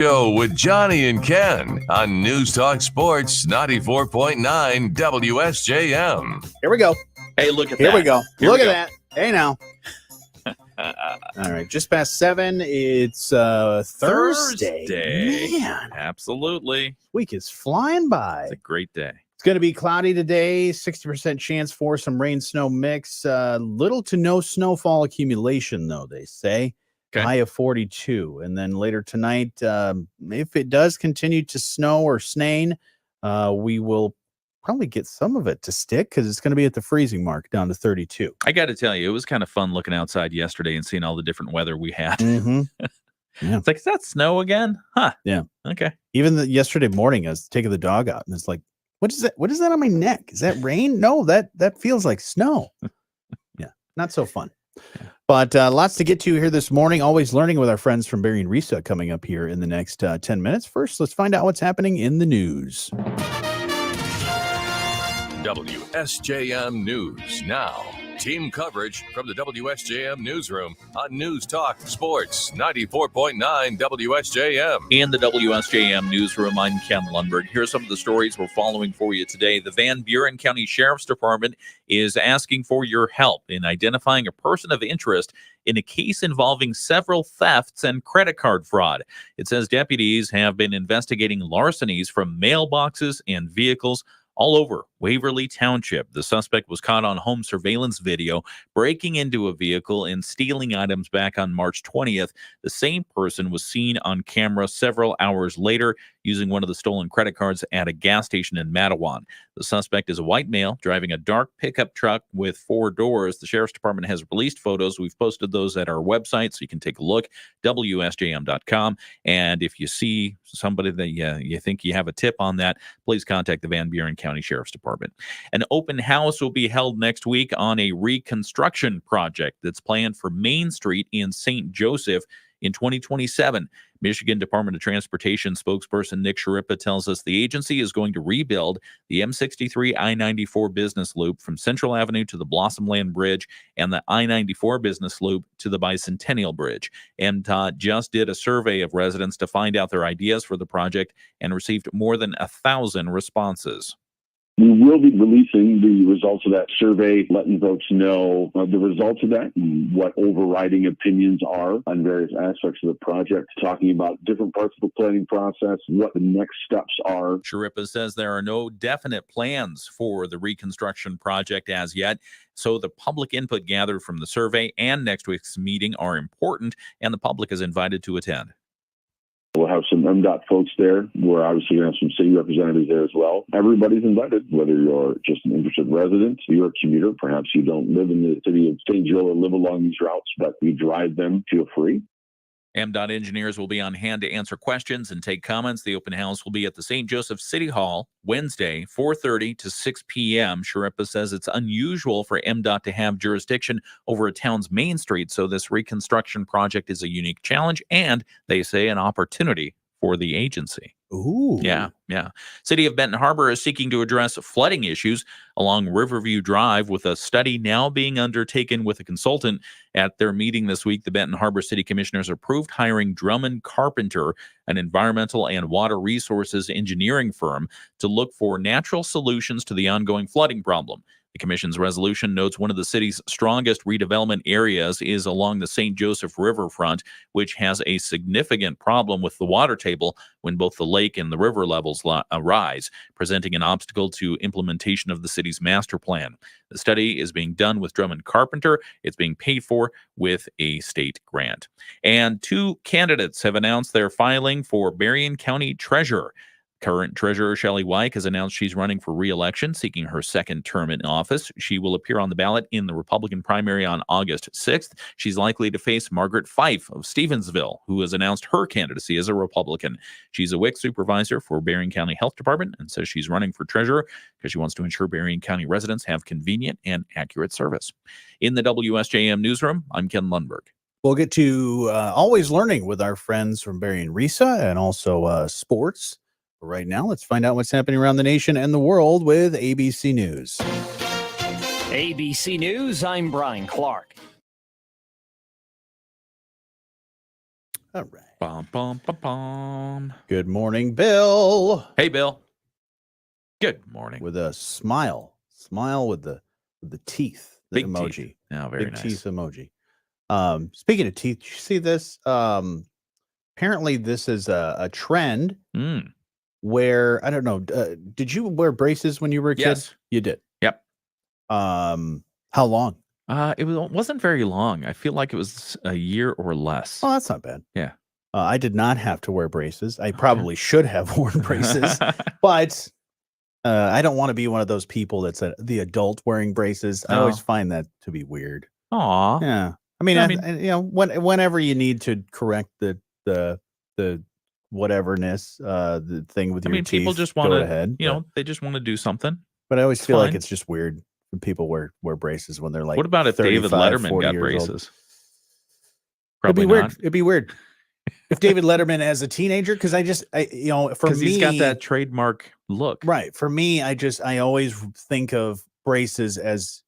Go with Jonny and Ken on News Talk Sports 94.9 WSJM. Here we go. Hey, look at Here that. we go. Here Look we at go. that. Hey, now. All right, just past 7. It's Thursday. Man, Absolutely. week is flying by. It's a great day. It's going to be cloudy today, 60% chance for some rain-snow mix. Little to no snowfall accumulation, though, they say. Okay. High of 42. And then later tonight, if it does continue to snow or snain, we will probably get some of it to stick because it's going to be at the freezing mark down to 32. I got to tell you, it was kind of fun looking outside yesterday and seeing all the different weather we had. Mm-hmm. Yeah. It's like, is that snow again? Huh. Yeah. Okay. Even yesterday morning, I was taking the dog out, and it's like, what is that? What is that on my neck? Is that rain? No, that feels like snow. Yeah, not so fun. But lots to get to here this morning. Always learning with our friends from Barry and Risa coming up here in the next 10 minutes. First, let's find out what's happening in the news. WSJM News now. Team coverage from the WSJM newsroom on News Talk Sports 94.9 WSJM. In the WSJM newsroom, I'm Ken Lundberg. Here's some of the stories we're following for you today. The Van Buren County Sheriff's Department is asking for your help in identifying a person of interest in a case involving several thefts and credit card fraud. It says deputies have been investigating larcenies from mailboxes and vehicles all over Waverly Township. The suspect was caught on home surveillance video breaking into a vehicle and stealing items back on March 20th. The same person was seen on camera several hours later using one of the stolen credit cards at a gas station in Matawan. The suspect is a white male driving a dark pickup truck with 4 doors. The Sheriff's Department has released photos. We've posted those at our website, so you can take a look, WSJM.com. And if you see somebody that you think you have a tip on that, please contact the Van Buren County Sheriff's Department. An open house will be held next week on a reconstruction project that's planned for Main Street in St. Joseph in 2027. Michigan Department of Transportation spokesperson Nick Sharippa tells us the agency is going to rebuild the M63 I-94 business loop from Central Avenue to the Blossomland Bridge and the I-94 business loop to the Bicentennial Bridge. MDOT just did a survey of residents to find out their ideas for the project and received more than 1,000 responses. We will be releasing the results of that survey, letting folks know the results of that and what overriding opinions are on various aspects of the project, talking about different parts of the planning process, what the next steps are. Sharippa says there are no definite plans for the reconstruction project as yet, so the public input gathered from the survey and next week's meeting are important, and the public is invited to attend. We'll have some MDOT folks there. We're obviously going to have some city representatives there as well. Everybody's invited, whether you're just an interested resident, you're a commuter, perhaps you don't live in the city of St. Joe or live along these routes, but we drive them, feel free. MDOT engineers will be on hand to answer questions and take comments. The open house will be at the St. Joseph City Hall Wednesday, 4:30 to 6 p.m. Sharippa says it's unusual for MDOT to have jurisdiction over a town's main street, so this reconstruction project is a unique challenge and, they say, an opportunity for the agency. Ooh. Yeah. City of Benton Harbor is seeking to address flooding issues along Riverview Drive with a study now being undertaken with a consultant. At their meeting this week, the Benton Harbor City Commissioners approved hiring Drummond Carpenter, an environmental and water resources engineering firm, to look for natural solutions to the ongoing flooding problem. The commission's resolution notes one of the city's strongest redevelopment areas is along the St. Joseph riverfront, which has a significant problem with the water table when both the lake and the river levels rise, presenting an obstacle to implementation of the city's master plan. The study is being done with Drummond Carpenter. It's being paid for with a state grant. And 2 candidates have announced their filing for Berrien County Treasurer. Current Treasurer Shelley Weick has announced she's running for re-election, seeking her second term in office. She will appear on the ballot in the Republican primary on August 6th. She's likely to face Margaret Fife of Stevensville, who has announced her candidacy as a Republican. She's a WIC supervisor for Berrien County Health Department and says she's running for treasurer because she wants to ensure Berrien County residents have convenient and accurate service. In the WSJM newsroom, I'm Ken Lundberg. We'll get to always learning with our friends from Barry and Risa and also sports. But right now, let's find out what's happening around the nation and the world with ABC News. ABC News, I'm Brian Clark. All right. Bum, bum, bum, bum. Good morning, Bill. Hey, Bill. Good morning. With a smile with the teeth, the Big emoji. teeth. Oh, very Big nice. teeth emoji. Speaking of teeth, did you see this? Apparently this is a trend where, I don't know, did you wear braces when you were a kid? Yes. You did. Yep. How long? It wasn't very long. I feel like it was a year or less. Oh, that's not bad. Yeah. I did not have to wear braces. I probably should have worn braces, but I don't want to be one of those people that's the adult wearing braces. I always find that to be weird. Aw. Yeah. I mean, whenever you need to correct the whateverness, the thing with your teeth, people just want go to, ahead. They just want to do something. But I always It's feel like fine. it's just weird when people wear braces when they're like, What about if David 35, Letterman 40 got years old. braces? It'd be Probably weird. not. It'd be weird if David Letterman as a teenager, because for me, he's got that trademark look. Right. For me, I always think of braces as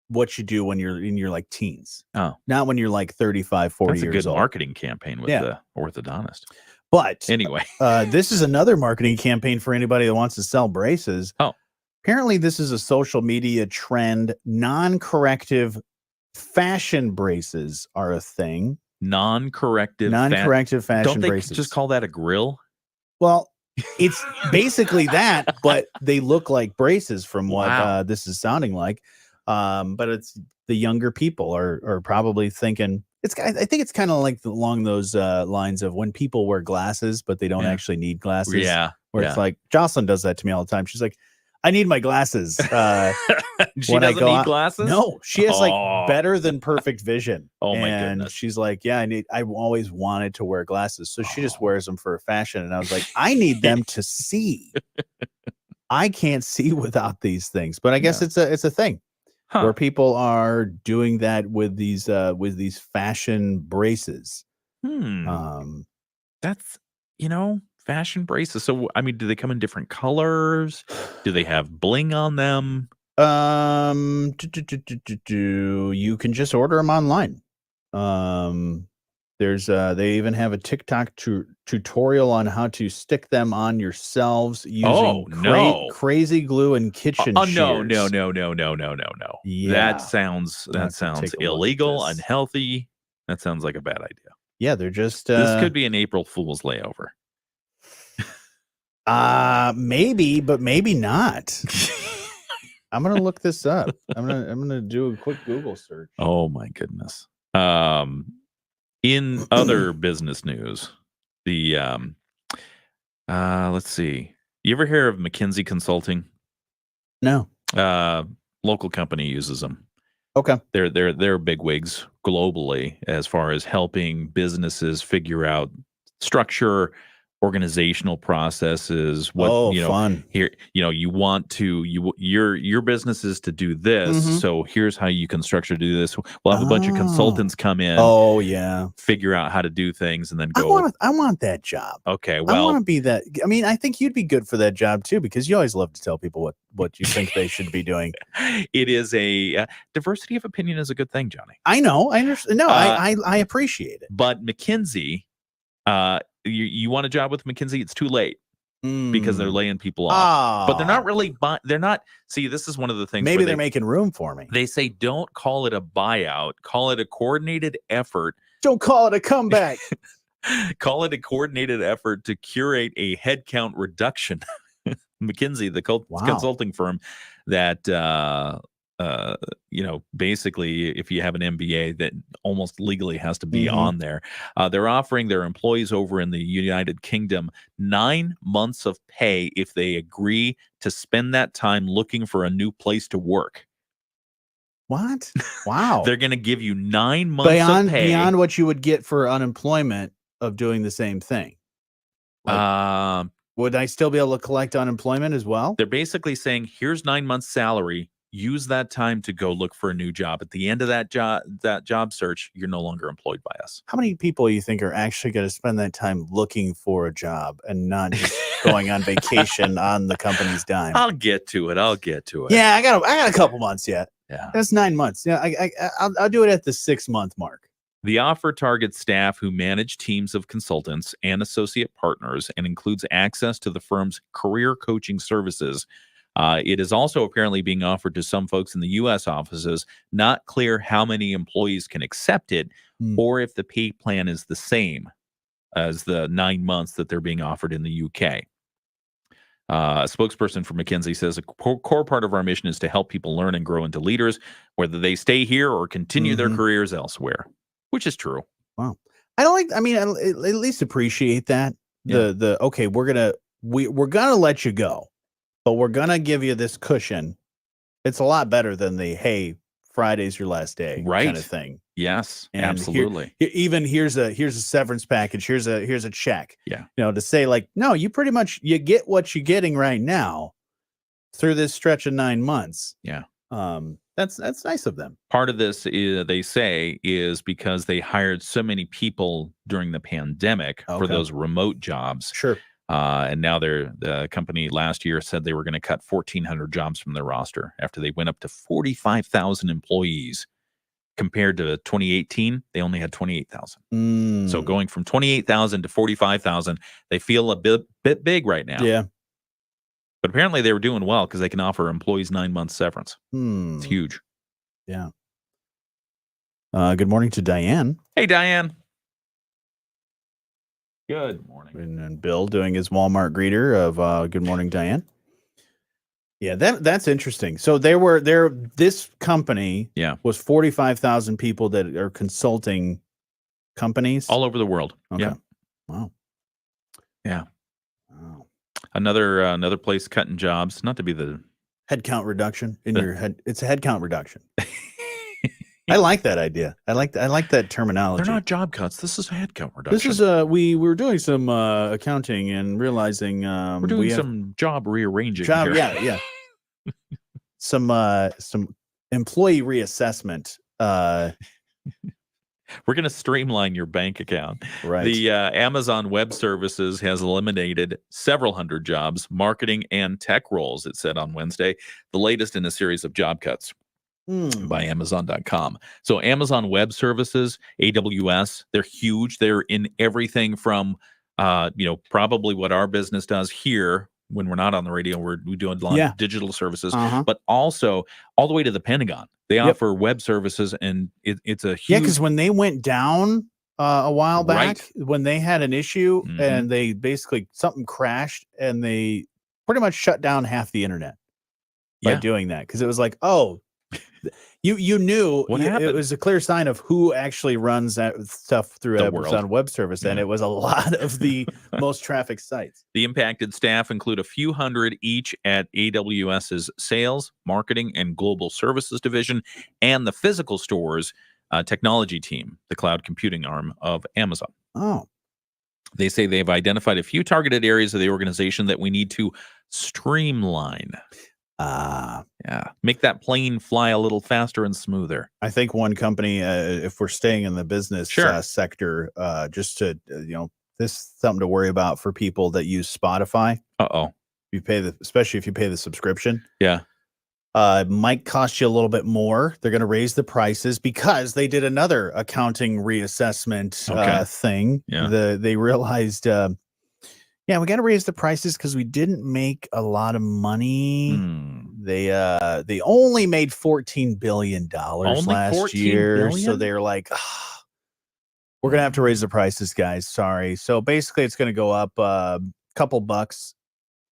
what you do when you're in your like teens. Oh, not when you're like 35, 40 That's a years good old. marketing campaign with the orthodontist. But anyway, this is another marketing campaign for anybody that wants to sell braces. Oh, apparently this is a social media trend. Non-corrective fashion braces are a thing. Non-corrective fashion Don't they braces. just call that a grill? Well, it's basically that, but they look like braces from what this is sounding like. But it's the younger people are probably thinking I think it's kind of like along those lines of when people wear glasses, but they don't actually need glasses. Yeah. Where it's like Jocelyn does that to me all the time. She's like, I need my glasses. She doesn't need glasses? No, she has like better than perfect vision. Oh my and goodness. She's like, yeah, I always wanted to wear glasses. So she just wears them for fashion. And I was like, I need them to see. I can't see without these things. But I guess it's a thing where people are doing that with these fashion braces. That's fashion braces. So, I mean, do they come in different colors? Do they have bling on them? You can just order them online. There's they even have a TikTok tutorial on how to stick them on yourselves using crazy glue and kitchen shears. No. Yeah. That sounds illegal, unhealthy. That sounds like a bad idea. Yeah, they're just this could be an April Fool's layover. Maybe, but maybe not. I'm gonna look this up. I'm gonna do a quick Google search. Oh my goodness. In other business news, the let's see. You ever hear of McKinsey Consulting? No. Local company uses them. Okay. They're bigwigs globally as far as helping businesses figure out structure, organizational processes. Fun. Here, you want to your business is to do this. So here's how you can structure to do this. We'll have a bunch of consultants come in. Oh yeah. Figure out how to do things and then go. I want that job. Okay. Well, I want to be that. I mean, I think you'd be good for that job too, because you always love to tell people what you think they should be doing. It is a diversity of opinion is a good thing, Johnny. I know. I understand. No, I appreciate it. But McKinsey, you want a job with McKinsey, it's too late because they're laying people off. But they're not really see, this is one of the things. Maybe they're making room for me. They say don't call it a buyout, call it a coordinated effort. Don't call it a comeback. Call it a coordinated effort to curate a headcount reduction. McKinsey, the consulting firm that basically if you have an MBA that almost legally has to be on there, they're offering their employees over in the United Kingdom 9 months of pay if they agree to spend that time looking for a new place to work. What? Wow. They're going to give you 9 months of pay. Beyond what you would get for unemployment of doing the same thing. Would I still be able to collect unemployment as well? They're basically saying, here's 9 months salary. Use that time to go look for a new job. At the end of that job search, you're no longer employed by us. How many people you think are actually going to spend that time looking for a job and not just going on vacation on the company's dime? I'll get to it. Yeah, I got a couple months yet. Yeah, that's 9 months. Yeah, I'll do it at the 6 month mark. The offer targets staff who manage teams of consultants and associate partners and includes access to the firm's career coaching services. It is also apparently being offered to some folks in the U.S. offices. Not clear how many employees can accept it or if the pay plan is the same as the 9 months that they're being offered in the U.K. A spokesperson for McKinsey says a core part of our mission is to help people learn and grow into leaders, whether they stay here or continue their careers elsewhere, which is true. Wow. I mean, I at least appreciate that. Okay, we're gonna let you go, but we're gonna give you this cushion. It's a lot better than the hey, Friday's your last day kind of thing. Yes, and absolutely. Here's a severance package. Here's a check. Yeah. To say like, no, you pretty much you get what you're getting right now through this stretch of 9 months. Yeah. That's nice of them. Part of this is, they say, is because they hired so many people during the pandemic for those remote jobs. Sure. And now the company last year said they were going to cut 1,400 jobs from their roster after they went up to 45,000 employees. Compared to 2018, they only had 28,000. So going from 28,000 to 45,000, they feel a bit big right now. Yeah. But apparently they were doing well because they can offer employees 9 months severance. It's huge. Yeah. Good morning to Diane. Hey, Diane. Good morning. And Bill doing his Walmart greeter of good morning, Diane. Yeah, that's interesting. So this company was 45,000 people that are consulting companies all over the world. Okay. Yeah. Wow. Yeah. Wow. Another place cutting jobs, not to be the headcount reduction in your head. It's a headcount reduction. I like that idea. I like that terminology. They're not job cuts. This is a headcount reduction. This is we were doing some accounting and realizing we're doing some job rearranging. Here. Yeah. some employee reassessment. We're going to streamline your bank account. Right. The Amazon Web Services has eliminated several hundred jobs, marketing and tech roles, it said on Wednesday, the latest in a series of job cuts by Amazon.com. So Amazon Web Services, AWS, they're huge. They're in everything from, probably what our business does here. When we're not on the radio, we do a lot of digital services, but also all the way to the Pentagon. They offer web services, and it's a huge... Yeah, because when they went down a while back, when they had an issue and they basically, something crashed and they pretty much shut down half the internet by doing that. Because it was like, oh, you knew what happened? It was a clear sign of who actually runs that stuff through Amazon Web Service, and it was a lot of the most traffic sites. The impacted staff include a few hundred each at AWS's sales, marketing, and global services division, and the physical stores technology team, the cloud computing arm of Amazon. Oh. They say they've identified a few targeted areas of the organization that we need to streamline. Make that plane fly a little faster and smoother. I think one company, if we're staying in the business sector, just to this is something to worry about for people that use Spotify. Especially if you pay the subscription. Yeah. It might cost you a little bit more. They're going to raise the prices because they did another accounting reassessment thing. Yeah. They realized, we got to raise the prices because we didn't make a lot of money. They only made $14 billion last year. So they're like, we're going to have to raise the prices, guys. Sorry. So basically it's going to go up a couple bucks.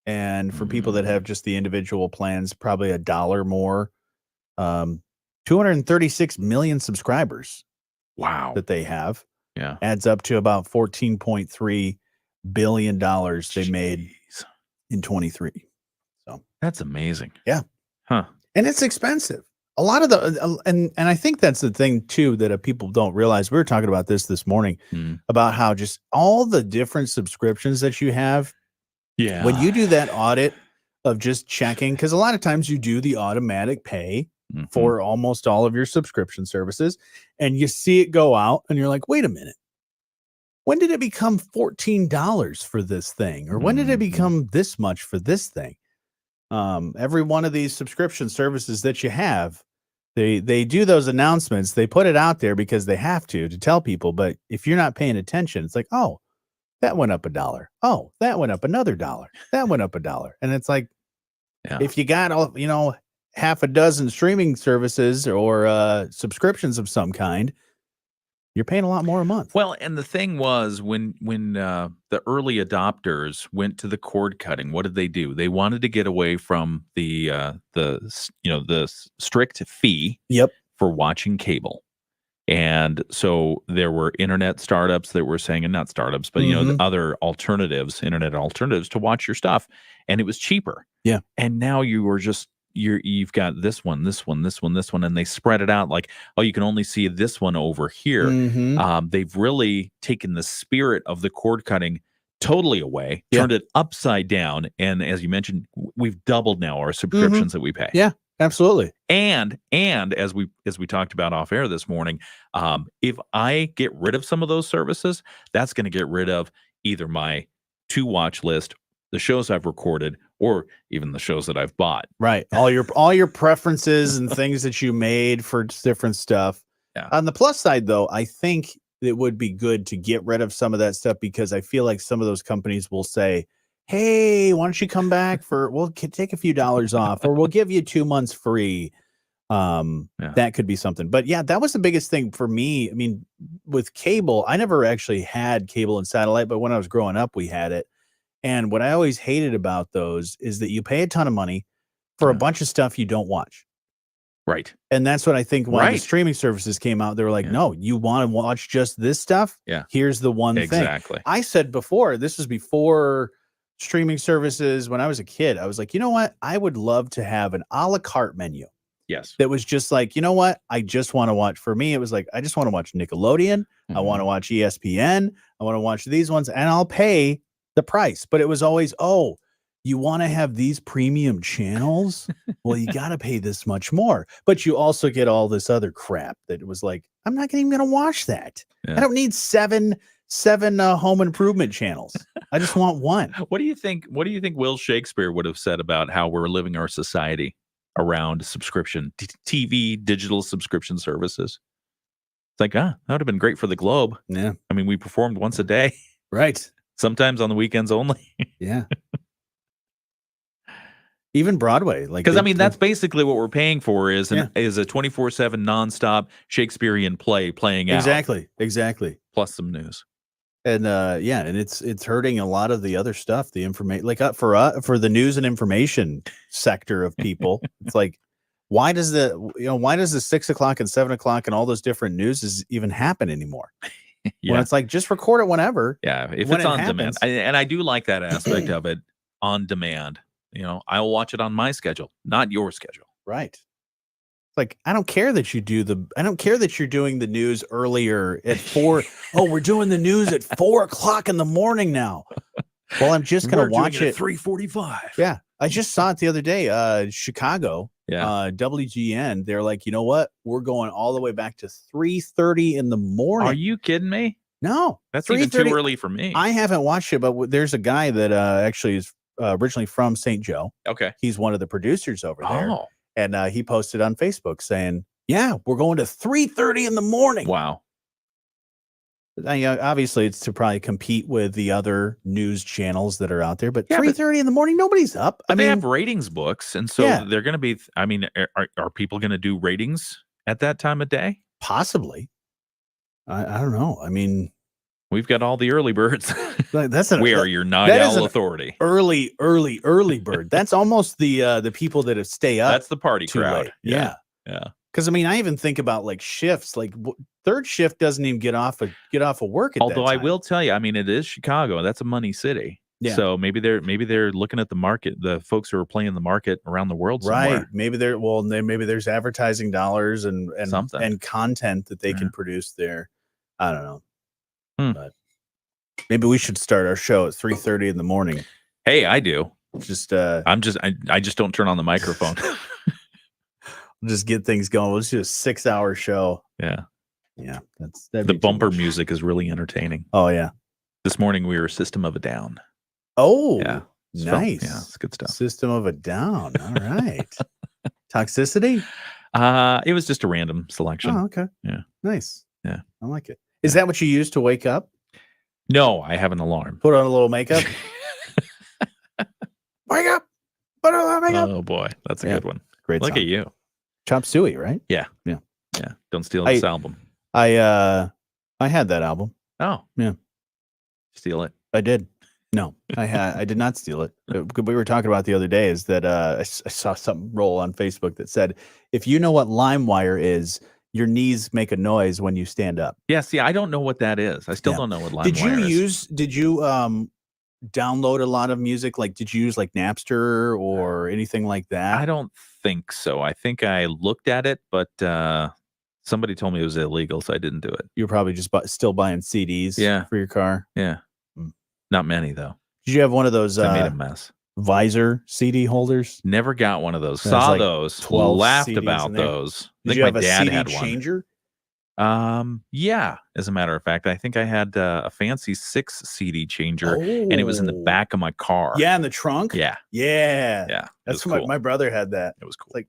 And for people that have just the individual plans, probably $1 more. 236 million subscribers. Wow. That they have. Yeah. Adds up to about $14.3 billion they made in 23. So that's amazing. Yeah. Huh. And it's expensive. A lot of the and I think that's the thing too that people don't realize. We were talking about this morning about how just all the different subscriptions that you have. Yeah. When you do that audit of just checking, because a lot of times you do the automatic pay for almost all of your subscription services, and you see it go out, and you're like, wait a minute. When did it become $14 for this thing? Or when did it become this much for this thing? Every one of these subscription services that you have, They do those announcements. They put it out there because they have to tell people. But if you're not paying attention, it's like, oh, that went up $1. Oh, that went up another $1. That went up $1. And it's like, if you got all, half a dozen streaming services or subscriptions of some kind, you're paying a lot more a month. Well, and the thing was when the early adopters went to the cord cutting, what did they do? They wanted to get away from the strict fee for watching cable. And so there were internet startups that were saying, and not startups, but the other internet alternatives to watch your stuff, and it was cheaper. Yeah. And now you've got this one, and they spread it out like, oh, you can only see this one over here. They've really taken the spirit of the cord cutting totally away, turned it upside down, and as you mentioned, we've doubled now our subscriptions that we pay. Yeah, absolutely. And as we talked about off air this morning, if I get rid of some of those services, that's going to get rid of either my to watch list, the shows I've recorded, or even the shows that I've bought. Right. All your preferences and things that you made for different stuff. Yeah. On the plus side, though, I think it would be good to get rid of some of that stuff because I feel like some of those companies will say, hey, why don't you come back we'll take a few dollars off, or we'll give you 2 months free. That could be something. But yeah, that was the biggest thing for me. I mean, with cable, I never actually had cable and satellite, but when I was growing up, we had it. And what I always hated about those is that you pay a ton of money for a bunch of stuff you don't watch. Right. And that's what I think when the streaming services came out, they were like, no, you want to watch just this stuff? Yeah. Here's the one thing. Exactly. I said before, this was before streaming services. When I was a kid, I was like, you know what? I would love to have an a la carte menu. Yes. That was just like, you know what? I just want to watch. For me, it was like, I just want to watch Nickelodeon. I want to watch ESPN. I want to watch these ones, and I'll pay the price. But it was always, oh, you want to have these premium channels? Well, you got to pay this much more. But you also get all this other crap that was like, I'm not even going to watch that. I don't need seven home improvement channels. I just want one. What do you think Will Shakespeare would have said about how we're living our society around subscription TV, digital subscription services? It's like, that would have been great for the Globe. Yeah. I mean, we performed once a day. Right. Sometimes on the weekends only. Yeah. Even Broadway, like, because I mean, that's basically what we're paying for is a 24/7 nonstop Shakespearean play playing out. Exactly. Plus some news. And and it's hurting a lot of the other stuff, the information, like for the news and information sector of people. It's like, why does the 6 o'clock and 7 o'clock and all those different news even happen anymore? When it's like, just record it whenever. Yeah, if it's on demand. And I do like that aspect of it, on demand. I'll watch it on my schedule, not your schedule. Right. Like, I don't care that you're doing the news earlier at 4. Oh, we're doing the news at 4 o'clock in the morning now. Well, I'm just going to watch it at 3:45. Yeah. I just saw it the other day. Chicago, WGN. They're like, you know what? We're going all the way back to 3:30 in the morning. Are you kidding me? No, that's even too early for me. I haven't watched it, but there's a guy that actually is originally from St. Joe. Okay. He's one of the producers over there. Oh. And he posted on Facebook saying, yeah, we're going to 3:30 in the morning. Wow. Obviously, it's to probably compete with the other news channels that are out there. But 3:30 in the morning, nobody's up. They have ratings books. And so they're going to be, I mean, are people going to do ratings at that time of day? Possibly. I don't know. I mean, we've got all the early birds. We are your night owl authority. Early bird. That's almost the people that stay up. That's the party crowd. Late. Yeah. Because I mean, I even think about like shifts. Like third shift doesn't even get off of work. Although I will tell you, I mean, it is Chicago. That's a money city. Yeah. So maybe they're looking at the market. The folks who are playing the market around the world. Somewhere. Right. Maybe maybe there's advertising dollars and something and content that they can produce there. I don't know. But maybe we should start our show at 3:30 in the morning. Hey, I do. I just don't turn on the microphone. We'll just get things going. Let's do a 6-hour show. Yeah. Yeah. The bumper music is really entertaining. Oh yeah. This morning we were System of a Down. Oh yeah. Nice. Yeah, it's good stuff. System of a Down. All right. Toxicity? It was just a random selection. Oh, okay. Yeah. Nice. Yeah. I like it. Is that what you use to wake up? No, I have an alarm. Put on a little makeup. Wake up. Put on a little makeup. Oh boy, that's a good one. Great Look song. at you. Chop Suey, right? Yeah. Yeah. Yeah. Don't steal this album. I had that album. Oh. Yeah. Steal it. I did. No, I did not steal it. What we were talking about the other day is that I saw something roll on Facebook that said, if you know what LimeWire is, your knees make a noise when you stand up. Yeah, see, I don't know what that is. I still don't know what LimeWire is. Did you download a lot of music? Like, did you use like Napster or anything like that? I don't think so. I think I looked at it, but somebody told me it was illegal, so I didn't do it. You're probably just still buying CDs for your car. Yeah. Not many, though. Did you have one of those I made a mess. visor CD holders? Never got one of those. There's Saw like those. 12 Laughed CDs about in there. those. Did I you think have my a dad CD had changer? one. Yeah. As a matter of fact, I think I had a fancy 6 CD changer, and it was in the back of my car. Yeah, in the trunk. Yeah. Yeah. That's cool. my brother had that. It was cool. Like,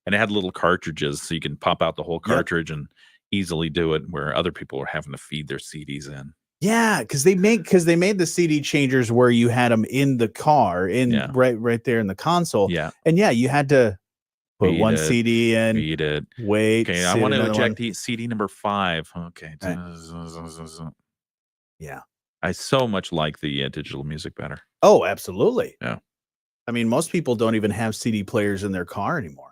and it had little cartridges, so you can pop out the whole cartridge and easily do it, where other people were having to feed their CDs in. Yeah, because they made the CD changers where you had them in the car, right there in the console. Yeah, and you had to put Beat one it. CD in, Beat it. wait. Okay, I want to eject CD number 5. Okay. Yeah, I so much like the digital music better. Oh, absolutely. Yeah. I mean, most people don't even have CD players in their car anymore.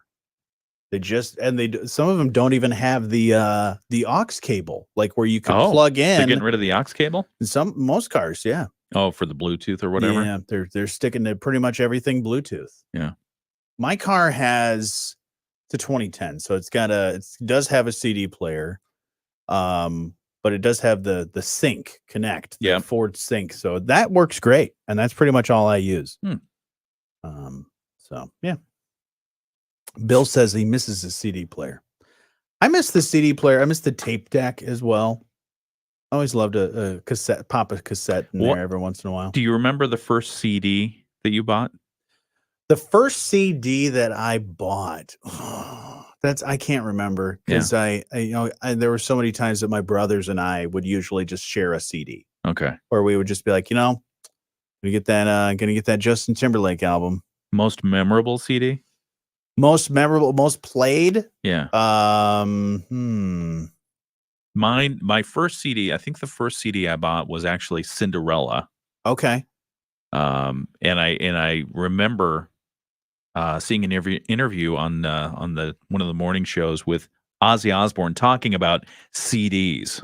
Some of them don't even have the aux cable, like where you can plug in. They're getting rid of the aux cable? Most cars, yeah. Oh, for the Bluetooth or whatever? Yeah, they're sticking to pretty much everything Bluetooth. Yeah. My car has the 2010, so it does have a CD player. But it does have the sync connect, the Ford sync. So that works great. And that's pretty much all I use. So yeah. Bill says he misses the CD player. I miss the CD player. I miss the tape deck as well. I always loved a cassette, pop a cassette in there every once in a while. Do you remember the first CD that you bought? The first CD that I bought, I can't remember because there were so many times that my brothers and I would usually just share a CD. Okay. Or we would just be like, gonna get that Justin Timberlake album. Most memorable CD? Most memorable, most played? Yeah. My first CD, I think the first CD I bought was actually Cinderella. Okay. And I remember seeing an interview on one of the morning shows with Ozzy Osbourne talking about CDs.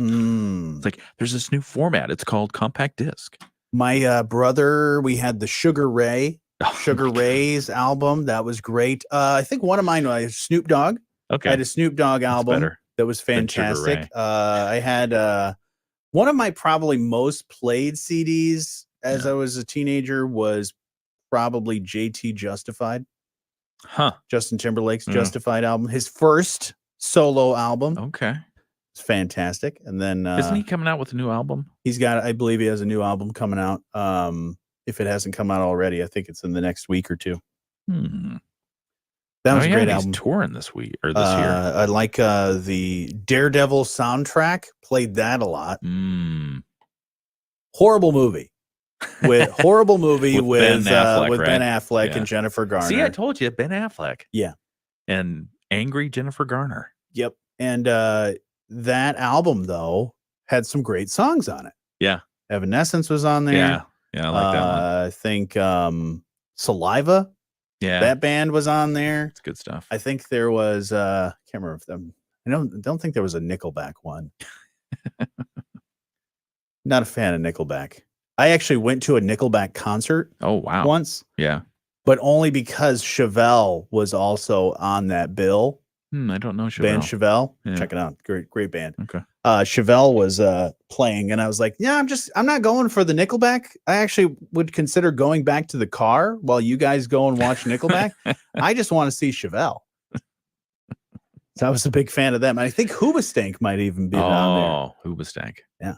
It's like, there's this new format. It's called compact disc. My brother, we had the Sugar Ray's album. That was great. I think one of mine was Snoop Dogg. Okay. I had a Snoop Dogg album that was fantastic. I had one of my probably most played CDs as I was a teenager was probably JT Justified. Justin Timberlake's Justified album. His first solo album. Okay. It's fantastic. And then isn't he coming out with a new album? I believe he has a new album coming out. If it hasn't come out already, I think it's in the next week or two. That was a great album. He's touring this week or this year. I like the Daredevil soundtrack. Played that a lot. Horrible movie. With Ben Affleck and Jennifer Garner. See, I told you, Ben Affleck. Yeah. And angry Jennifer Garner. Yep. And that album though had some great songs on it. Yeah. Evanescence was on there. Yeah, I like that one. I think Saliva. Yeah. That band was on there. It's good stuff. I think there was can't remember if them. I don't think there was a Nickelback one. Not a fan of Nickelback. I actually went to a Nickelback concert. Oh wow! Once, yeah, but only because Chevelle was also on that bill. I don't know Chevelle. Ben Chevelle. Yeah. Check it out. Great band. Okay. Chevelle was playing, and I was like, "Yeah, I'm not going for the Nickelback. I actually would consider going back to the car while you guys go and watch Nickelback. I just want to see Chevelle." So I was a big fan of them. And I think Hoobastank might even be on there. Oh, Hoobastank. Yeah,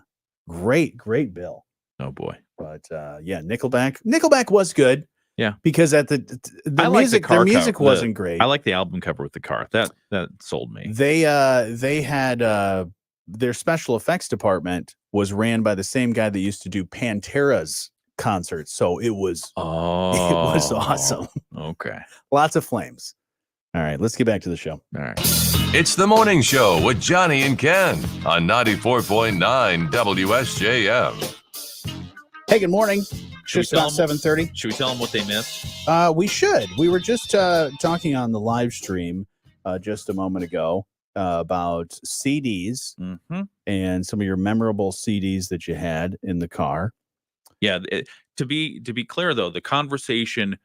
great bill. Oh boy. But yeah, Nickelback was good. Yeah. Because at the I like music, the car their music cover. wasn't great. I like the album cover with the car. That sold me. They had their special effects department was ran by the same guy that used to do Pantera's concerts. So it was awesome. Okay. Lots of flames. All right, let's get back to the show. All right. It's the morning show with Jonny and Ken on 94.9 WSJM. Hey, good morning. Should we Just about tell 'em- 7:30. Should we tell them what they missed? We should. We were just talking on the live stream just a moment ago about CDs Mm-hmm. and some of your memorable CDs that you had in the car. Yeah. To be clear, though, the conversation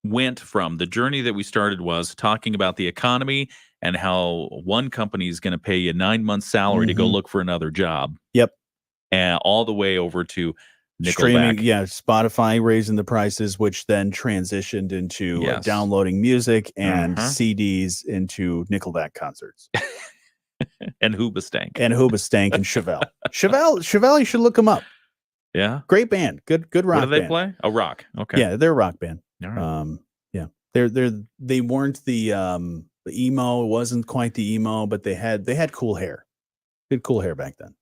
went from the journey that we started was talking about the economy and how one company is going to pay you 9 months salary to go Mhm. look for another job. Yep. And all the way over to Streaming, Nickelback. yeah, Spotify raising the prices, which then transitioned into Yes. downloading music and Uh-huh. CDs into Nickelback concerts And Hoobastank. and Hoobastank and Chevelle. Chevelle, you should look them up. Yeah. Great band, good rock What do they band. play? Oh, rock. Okay. Yeah, they're a rock band. All right. Yeah, they weren't the emo. It wasn't quite the emo, but they had cool hair. Good cool hair back then.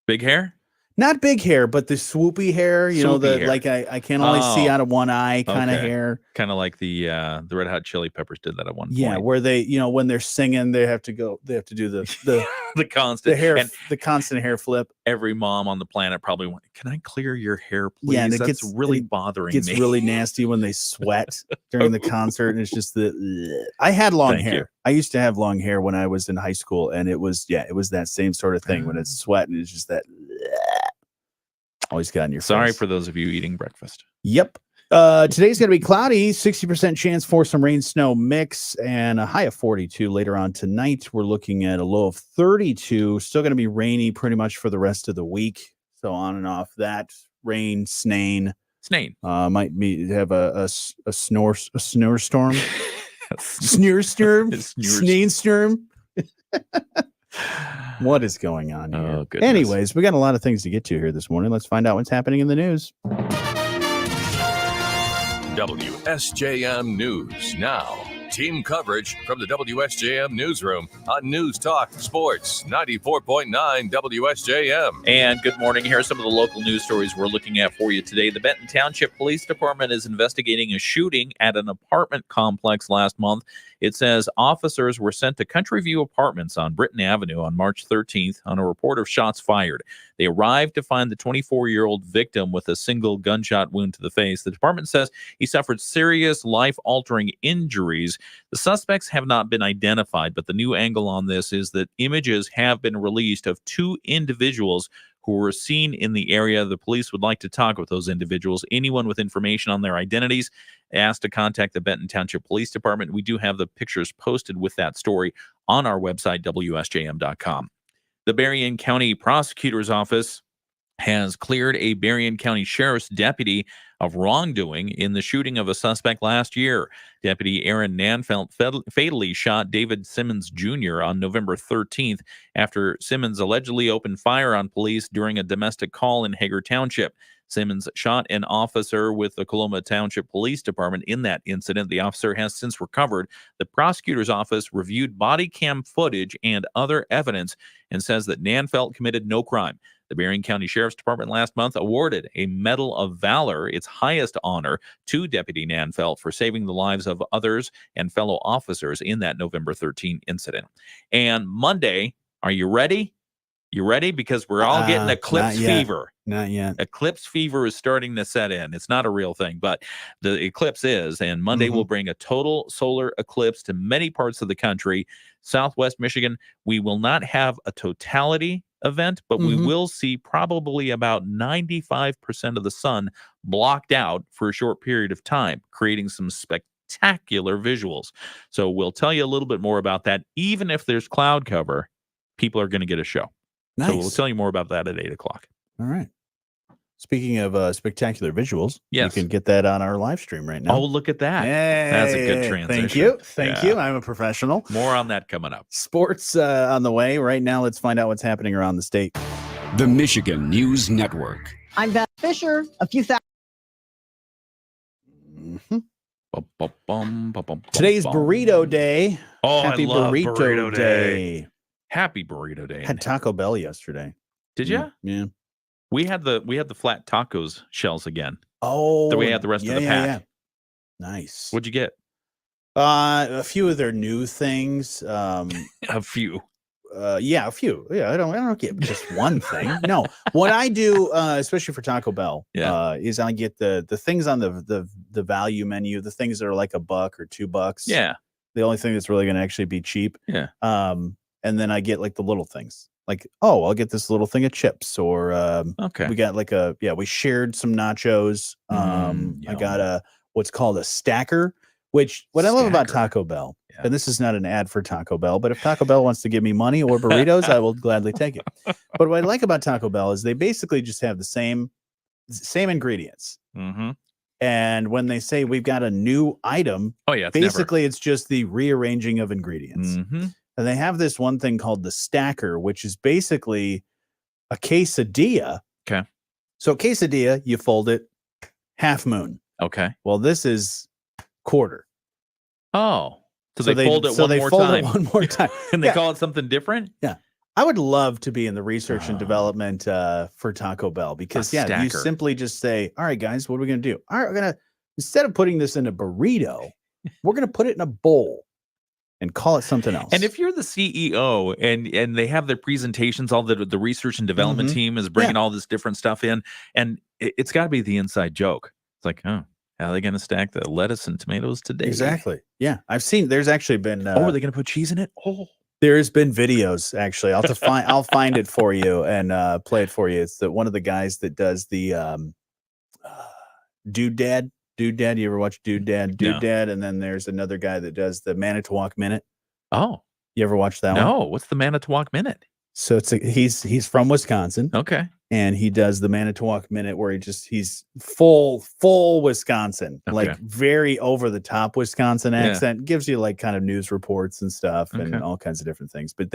Big hair? Not big hair, but the swoopy hair. You know, Swoopy the hair. like I can only see Oh, out of one eye kind of okay. hair. Kind of like the Red Hot Chili Peppers did that at one point. Yeah, where they, when they're singing, they have to do the The constant. hair, And the constant hair flip. every mom on the planet probably went, "Can I clear your hair, please? Yeah, and it That's gets- really it bothering Gets me." really nasty when they sweat during the concert, and it's just I had long Thank hair. you. I used to have long hair when I was in high school, and it was that same sort of thing when it's sweating. It's just that always got in your Sorry face. for those of you eating breakfast. Yep. Today's going to be cloudy, 60% chance for some rain snow mix, and a high of 42 later on tonight. We're looking at a low of 32. Still going to be rainy pretty much for the rest of the week. So on and off that rain, snane. Snane. Might have a snore storm, snore storm, snane storm. What is going on here? Oh, goodness. Anyways, we got a lot of things to get to here this morning. Let's find out what's happening in the news. WSJM News now. Team coverage from the WSJM newsroom on News Talk Sports 94.9 WSJM. And good morning. Here are some of the local news stories we're looking at for you today. The Benton Township Police Department is investigating a shooting at an apartment complex last month. It says officers were sent to Country View Apartments on Britton Avenue on March 13th on a report of shots fired. They arrived to find the 24-year-old victim with a single gunshot wound to the face. The department says he suffered serious life-altering injuries. The suspects have not been identified, but the new angle on this is that images have been released of two individuals who were seen in the area. The police would like to talk with those individuals. Anyone with information on their identities asked to contact the Benton Township Police Department. We do have the pictures posted with that story on our website, WSJM.com. The Berrien County Prosecutor's Office has cleared a Berrien County Sheriff's deputy of wrongdoing in the shooting of a suspect last year. Deputy Aaron Nanfelt fatally shot David Simmons Jr. on November 13th after Simmons allegedly opened fire on police during a domestic call in Hager Township. Simmons shot an officer with the Coloma Township Police Department in that incident. The officer has since recovered. The prosecutor's office reviewed body cam footage and other evidence and says that Nanfelt committed no crime. The Berrien County Sheriff's Department last month awarded a Medal of Valor, its highest honor, to Deputy Nanfelt for saving the lives of others and fellow officers in that November 13 incident. And Monday, are you ready? You ready? Because we're all getting eclipse not yet. fever. Not yet. Eclipse fever is starting to set in. It's not a real thing, but the eclipse is. And Monday will bring a total solar eclipse to many parts of the country. Southwest Michigan, we will not have a totality event, but we will see probably about 95% of the sun blocked out for a short period of time, creating some spectacular visuals. So we'll tell you a little bit more about that. Even if there's cloud cover, people are going to get a show. Nice. So we'll tell you more about that at 8 o'clock. All right. Speaking of spectacular visuals, Yes. you can get that on our live stream right now. Oh, look at that. Hey, That's a good transition. Thank you. Thank Yeah. you. I'm a professional. More on that coming up. Sports on the way. Right now, let's find out what's happening around the state. The Michigan News Network. I'm Beth Fisher. A few thousand. Today's Burrito Day. Oh, Happy I love Burrito Day. Happy Burrito Day. Had Taco Bell yesterday. Did you? Yeah. We had the flat tacos shells again. Oh, We had the rest of the pack. Nice. What'd you get? A few of their new things. A few. A few. Yeah, I don't get just one thing. No, what I do, especially for Taco Bell, is I get the things on the value menu, the things that are like $1 or $2. Yeah. The only thing that's really going to actually be cheap. Yeah. And then I get like the little things. Like, oh, I'll get this little thing of chips, or okay. We got like we shared some nachos. I got what's called a stacker, which what I love about Taco Bell, and this is not an ad for Taco Bell, but if Taco Bell wants to give me money or burritos, I will gladly take it. But what I like about Taco Bell is they basically just have the same ingredients. Mm-hmm. And when they say we've got a new item, it's just the rearranging of ingredients. Mm-hmm. And they have this one thing called the stacker, which is basically a quesadilla. Okay. So quesadilla, you fold it, half moon. Okay. Well, this is quarter. Oh. So they fold it one more time. And they call it something different? Yeah. I would love to be in the research and development for Taco Bell because, you simply just say, all right, guys, what are we going to do? All right, we're going to, instead of putting this in a burrito, we're going to put it in a bowl and call it something else. And if you're the CEO and they have their presentations, all the research and development team is bringing all this different stuff in, and it's got to be the inside joke. It's like, oh, how are they going to stack the lettuce and tomatoes today? Exactly. Yeah. I've seen, there's actually been. Are they going to put cheese in it? Oh. There's been videos, actually. I'll find it for you and play it for you. It's one of the guys that does the Dude Dad. Dude Dad, you ever watch Dude Dad? Dad, and then there's another guy that does the Manitowoc Minute. Oh, you ever watch that one? No, what's the Manitowoc Minute? So he's from Wisconsin. Okay, and he does the Manitowoc Minute where he's full Wisconsin, like very over the top Wisconsin accent. Gives you like kind of news reports and stuff and all kinds of different things. But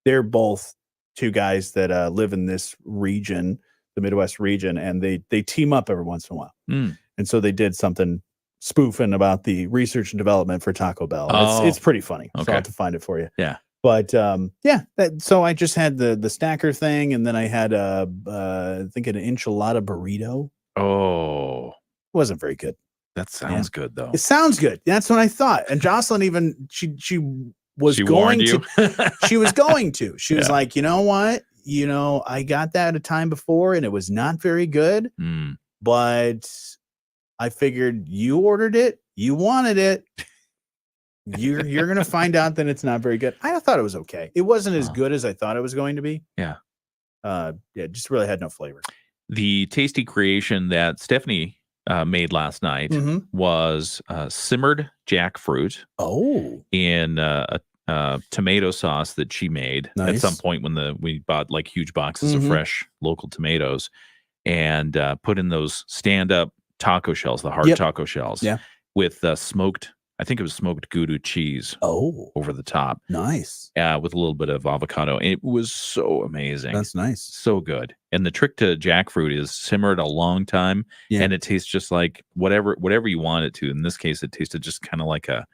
they're both two guys that live in this region, the Midwest region, and they team up every once in a while. And so they did something spoofing about the research and development for Taco Bell. It's pretty funny. So I'll have to find it for you. Yeah. But so I just had the stacker thing, and then I had I think an enchilada burrito. Oh, it wasn't very good. That sounds good though. It sounds good. That's what I thought. And Jocelyn even she was going to. She was going to. She was like, you know what? I got that a time before, and it was not very good. But I figured you ordered it, you wanted it. You're gonna find out that it's not very good. I thought it was okay. It wasn't as good as I thought it was going to be. Yeah. Just really had no flavor. The tasty creation that Stephanie made last night was simmered jackfruit. Oh. In a tomato sauce that she made at some point when we bought like huge boxes of fresh local tomatoes, and put in those stand-up taco shells, the hard taco shells, with smoked. I think it was smoked Gouda cheese over the top. Nice. With a little bit of avocado. It was so amazing. That's nice. So good. And the trick to jackfruit is simmered a long time, and it tastes just like whatever you want it to. In this case, it tasted just kind of like a,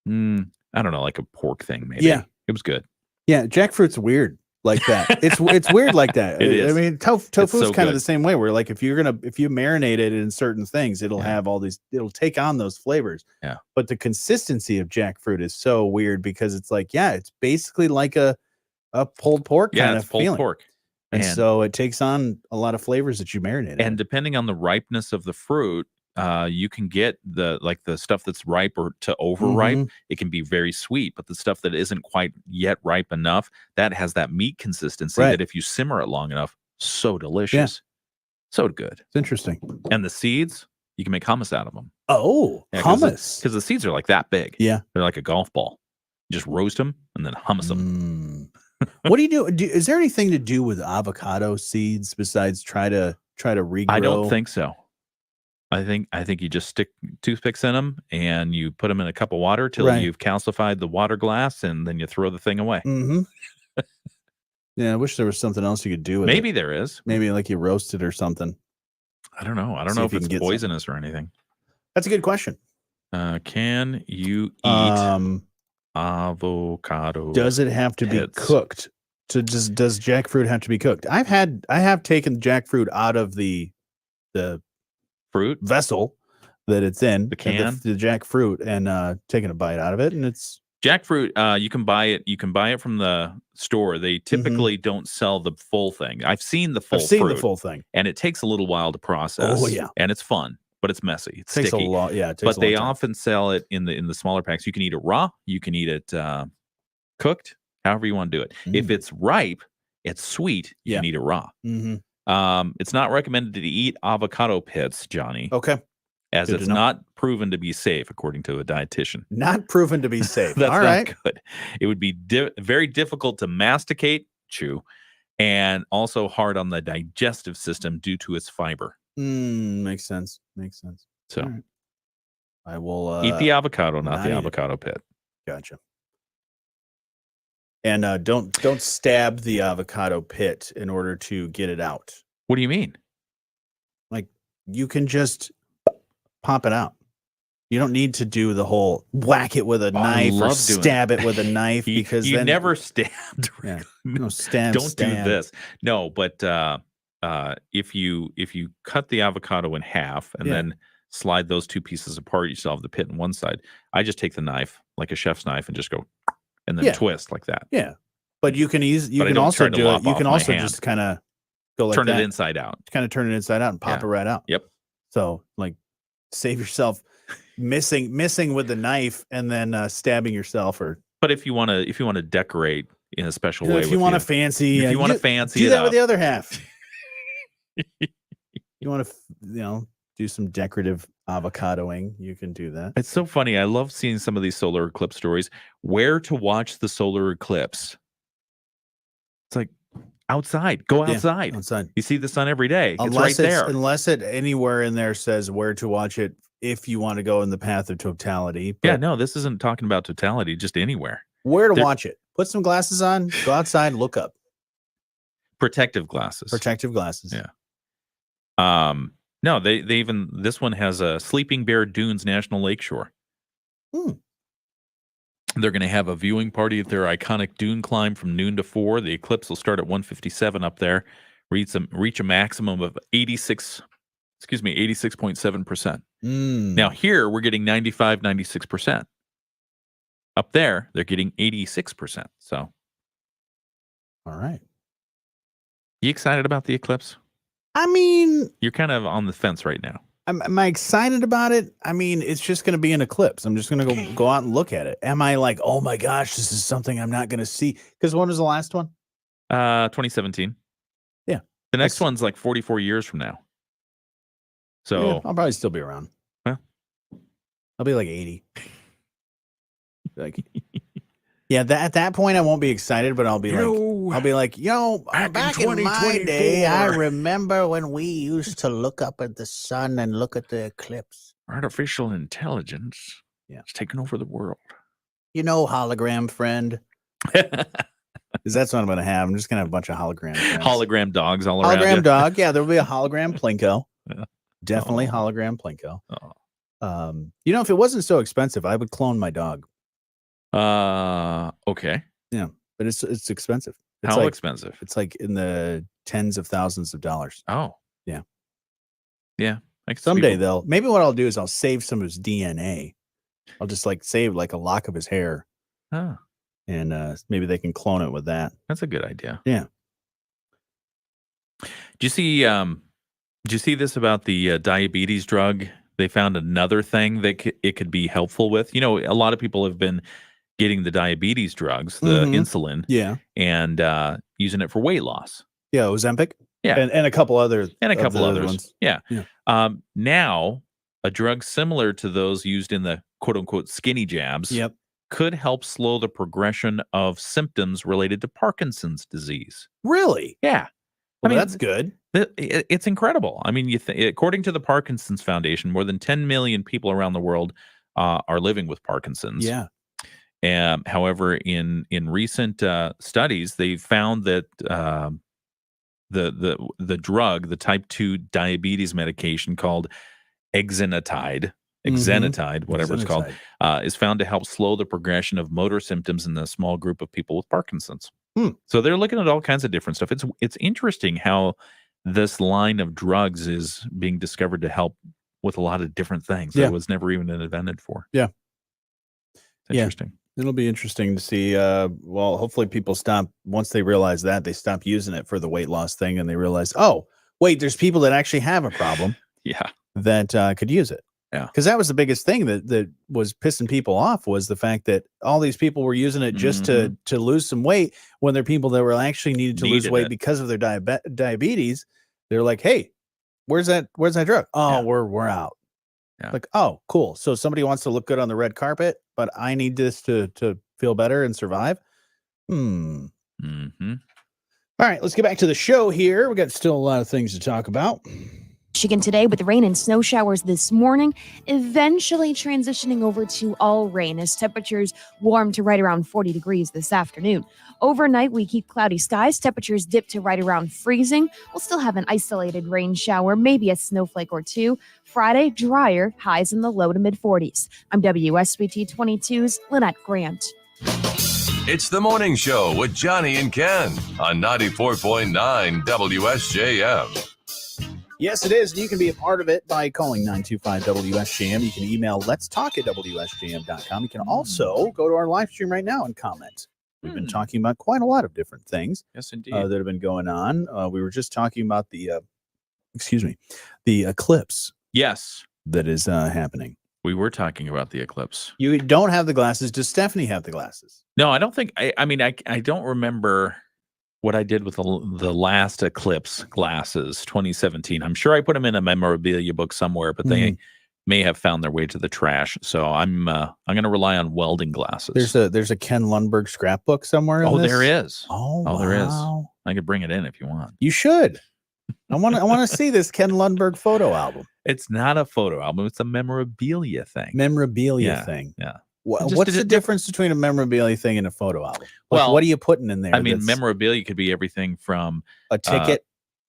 I don't know, like a pork thing maybe. Yeah. It was good. Yeah, jackfruit's weird like that. It's weird like that. It is. I mean, tofu's so kind of the same way, where like if you marinate it in certain things, it'll have it'll take on those flavors. Yeah. But the consistency of jackfruit is so weird because it's like, it's basically like a pulled pork kind of pulled feeling. Pork. And so it takes on a lot of flavors that you marinate. And depending on the ripeness of the fruit, you can get the stuff that's ripe or to overripe. It can be very sweet, but the stuff that isn't quite yet ripe enough, that has that meat consistency that if you simmer it long enough, so delicious. So good. It's interesting. And the seeds, you can make hummus out of them. Oh, hummus. Because the seeds are like that big. Yeah. They're like a golf ball. You just roast them and then hummus them. What do you do? Is there anything to do with avocado seeds besides try to regrow? I don't think so. I think you just stick toothpicks in them and you put them in a cup of water till you've calcified the water glass, and then you throw the thing away. Yeah, I wish there was something else you could do with it. Maybe there is. Maybe like you roast it or something. I don't know. I don't know if it's poisonous or anything. That's a good question. Can you eat avocado? Does it have to be pits? cooked? Does jackfruit have to be cooked? I have taken jackfruit out of the Fruit? vessel that it's in, The can? the jackfruit, and taken a bite out of it, and it's Jackfruit, you can buy it. You can buy it from the store. They typically don't sell the full thing. I've seen the full fruit, the full thing, and it takes a little while to process. Oh, yeah. And it's fun, but it's messy. It's takes sticky. a lot. Yeah, it takes But a they long time. often sell it in the smaller packs. You can eat it raw. You can eat it cooked. However you want to do it. If it's ripe, it's sweet. You can eat it raw. It's not recommended to eat avocado pits, Johnny. Okay. As Good to it's know. not proven to be safe, according to a dietitian. Not proven to be safe. That's All not right. good. It would be very difficult to masticate, chew, and also hard on the digestive system due to its fiber. Makes sense. So right. I will eat the avocado, not not the eat it. avocado pit. Gotcha. And don't stab the avocado pit in order to get it out. What do you mean? Like, you can just pop it out. You don't need to do the whole whack it with a knife or stab it with a knife, because you then never stabbed. Yeah, no, stab. Don't do this. No, but if you cut the avocado in half and then slide those two pieces apart, you still have the pit on one side. I just take the knife, like a chef's knife, and just go and then twist like that. Yeah, but you can But I can don't also try to do lop it. You off can my also hand. just kind of go like Turn that. it inside out. Kind of turn it inside out and pop it right out. Yep. So, like, save yourself missing with the knife and then stabbing yourself. Or But if you want to decorate in a special way, if you want to fancy, if you want to fancy do it that up. with the other half. You want to do some decorative avocadoing, you can do that. It's so funny. I love seeing some of these solar eclipse stories. Where to watch the solar eclipse? It's like outside. Go outside. Outside. You see the sun every day. It's right there. Unless it anywhere in there says where to watch it if you want to go in the path of totality. Yeah, no, this isn't talking about totality, just anywhere. Where to watch it. Put some glasses on, go outside, look up. Protective glasses. Protective glasses. Yeah. No, they even, this one has a Sleeping Bear Dunes National Lakeshore. They're going to have a viewing party at their iconic dune climb from noon to 4. The eclipse will start at 1:57 up there, reach a maximum of 86.7%. Now here we're getting 95, 96%. Up there, they're getting 86%. So, all right. You excited about the eclipse? I mean, you're kind of on the fence right now. Am I excited about it? I mean, it's just going to be an eclipse. I'm just going to go out and look at it. Am I like, oh my gosh, this is something I'm not going to see? Because when was the last one? 2017. Yeah. The next one's like 44 years from now. So yeah, I'll probably still be around. Huh? I'll be like 80. Like, yeah, at that point I won't be excited, but I'll be like, back in my day, I remember when we used to look up at the sun and look at the eclipse. Artificial intelligence is taking over the world. Hologram friend. Because that's what I'm going to have. I'm just going to have a bunch of hologram friends. Hologram dogs all around. Hologram dog. Yeah, there'll be a hologram Plinko. Yeah. Definitely hologram Plinko. If it wasn't so expensive, I would clone my dog. Okay. Yeah, but it's expensive. It's How expensive? It's like in the tens of thousands of dollars. Oh. Yeah. Yeah. Someday maybe what I'll do is I'll save some of his DNA. I'll just save a lock of his hair. Oh. And maybe they can clone it with that. That's a good idea. Yeah. Do you see this about the diabetes drug? They found another thing that it could be helpful with. A lot of people have been getting the diabetes drugs, the insulin, and using it for weight loss. Yeah, Ozempic. Yeah, and a couple others. Ones. Yeah. Now, a drug similar to those used in the quote unquote skinny jabs. Yep. Could help slow the progression of symptoms related to Parkinson's disease. Really? Yeah. Well, that's good. It's incredible. I mean, according to the Parkinson's Foundation, more than 10 million people around the world are living with Parkinson's. Yeah. However, in recent studies, they found that the drug, the type 2 diabetes medication called exenatide, exenatide, whatever it's called, Exenatide. is found to help slow the progression of motor symptoms in a small group of people with Parkinson's. Hmm. So they're looking at all kinds of different stuff. It's interesting how this line of drugs is being discovered to help with a lot of different things that was never even invented for. Yeah. It's interesting. It'll be interesting to see. Well, hopefully people stop once they realize that they stop using it for the weight loss thing, and they realize, oh, wait, there's people that actually have a problem that could use it. Yeah. Because that was the biggest thing that was pissing people off, was the fact that all these people were using it just to lose some weight, when they're people that were actually needed to lose weight because of their diabetes. They're like, hey, where's that drug? Oh, we're out. Yeah. Like, oh, cool. So somebody wants to look good on the red carpet, but I need this to feel better and survive. All right, let's get back to the show here. We got still a lot of things to talk about. Michigan today with rain and snow showers this morning, eventually transitioning over to all rain as temperatures warm to right around 40 degrees this afternoon. Overnight, we keep cloudy skies. Temperatures dip to right around freezing. We'll still have an isolated rain shower, maybe a snowflake or two. Friday, drier, highs in the low to mid 40s. I'm WSBT 22's Lynette Grant. It's the morning show with Jonny and Ken on 94.9 WSJM. Yes, it is. You can be a part of it by calling 925-WSJM. You can email letstalk@WSJM.com. You can also go to our live stream right now and comment. We've been talking about quite a lot of different things. Yes, indeed. That have been going on. We were just talking about the eclipse. Yes. That is happening. We were talking about the eclipse. You don't have the glasses. Does Stephanie have the glasses? No, I don't think. I mean, I don't remember what I did with the last eclipse glasses, 2017. I'm sure I put them in a memorabilia book somewhere, but they may have found their way to the trash. So I'm going to rely on welding glasses. There's a Ken Lundberg scrapbook somewhere. There is. Oh, there is. I could bring it in if you want. You should. I want to see this Ken Lundberg photo album. It's not a photo album. It's a memorabilia thing. Thing. Yeah. What's the difference between a memorabilia thing and a photo album? Like, what are you putting in there? I mean, memorabilia could be everything from a ticket,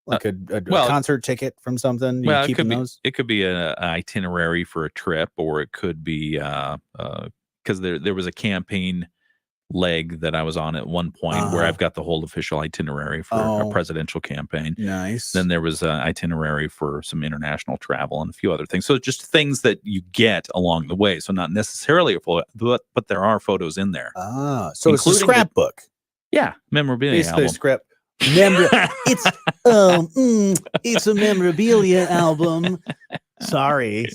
like a concert ticket from something. Well, it could be an itinerary for a trip, or it could be because there was a campaign leg that I was on at one point where I've got the whole official itinerary for a presidential campaign. Nice. Then there was an itinerary for some international travel and a few other things. So just things that you get along the way. So not necessarily a photo, but there are photos in there. So it's a scrapbook. Memorabilia album. It's a memorabilia album. Sorry.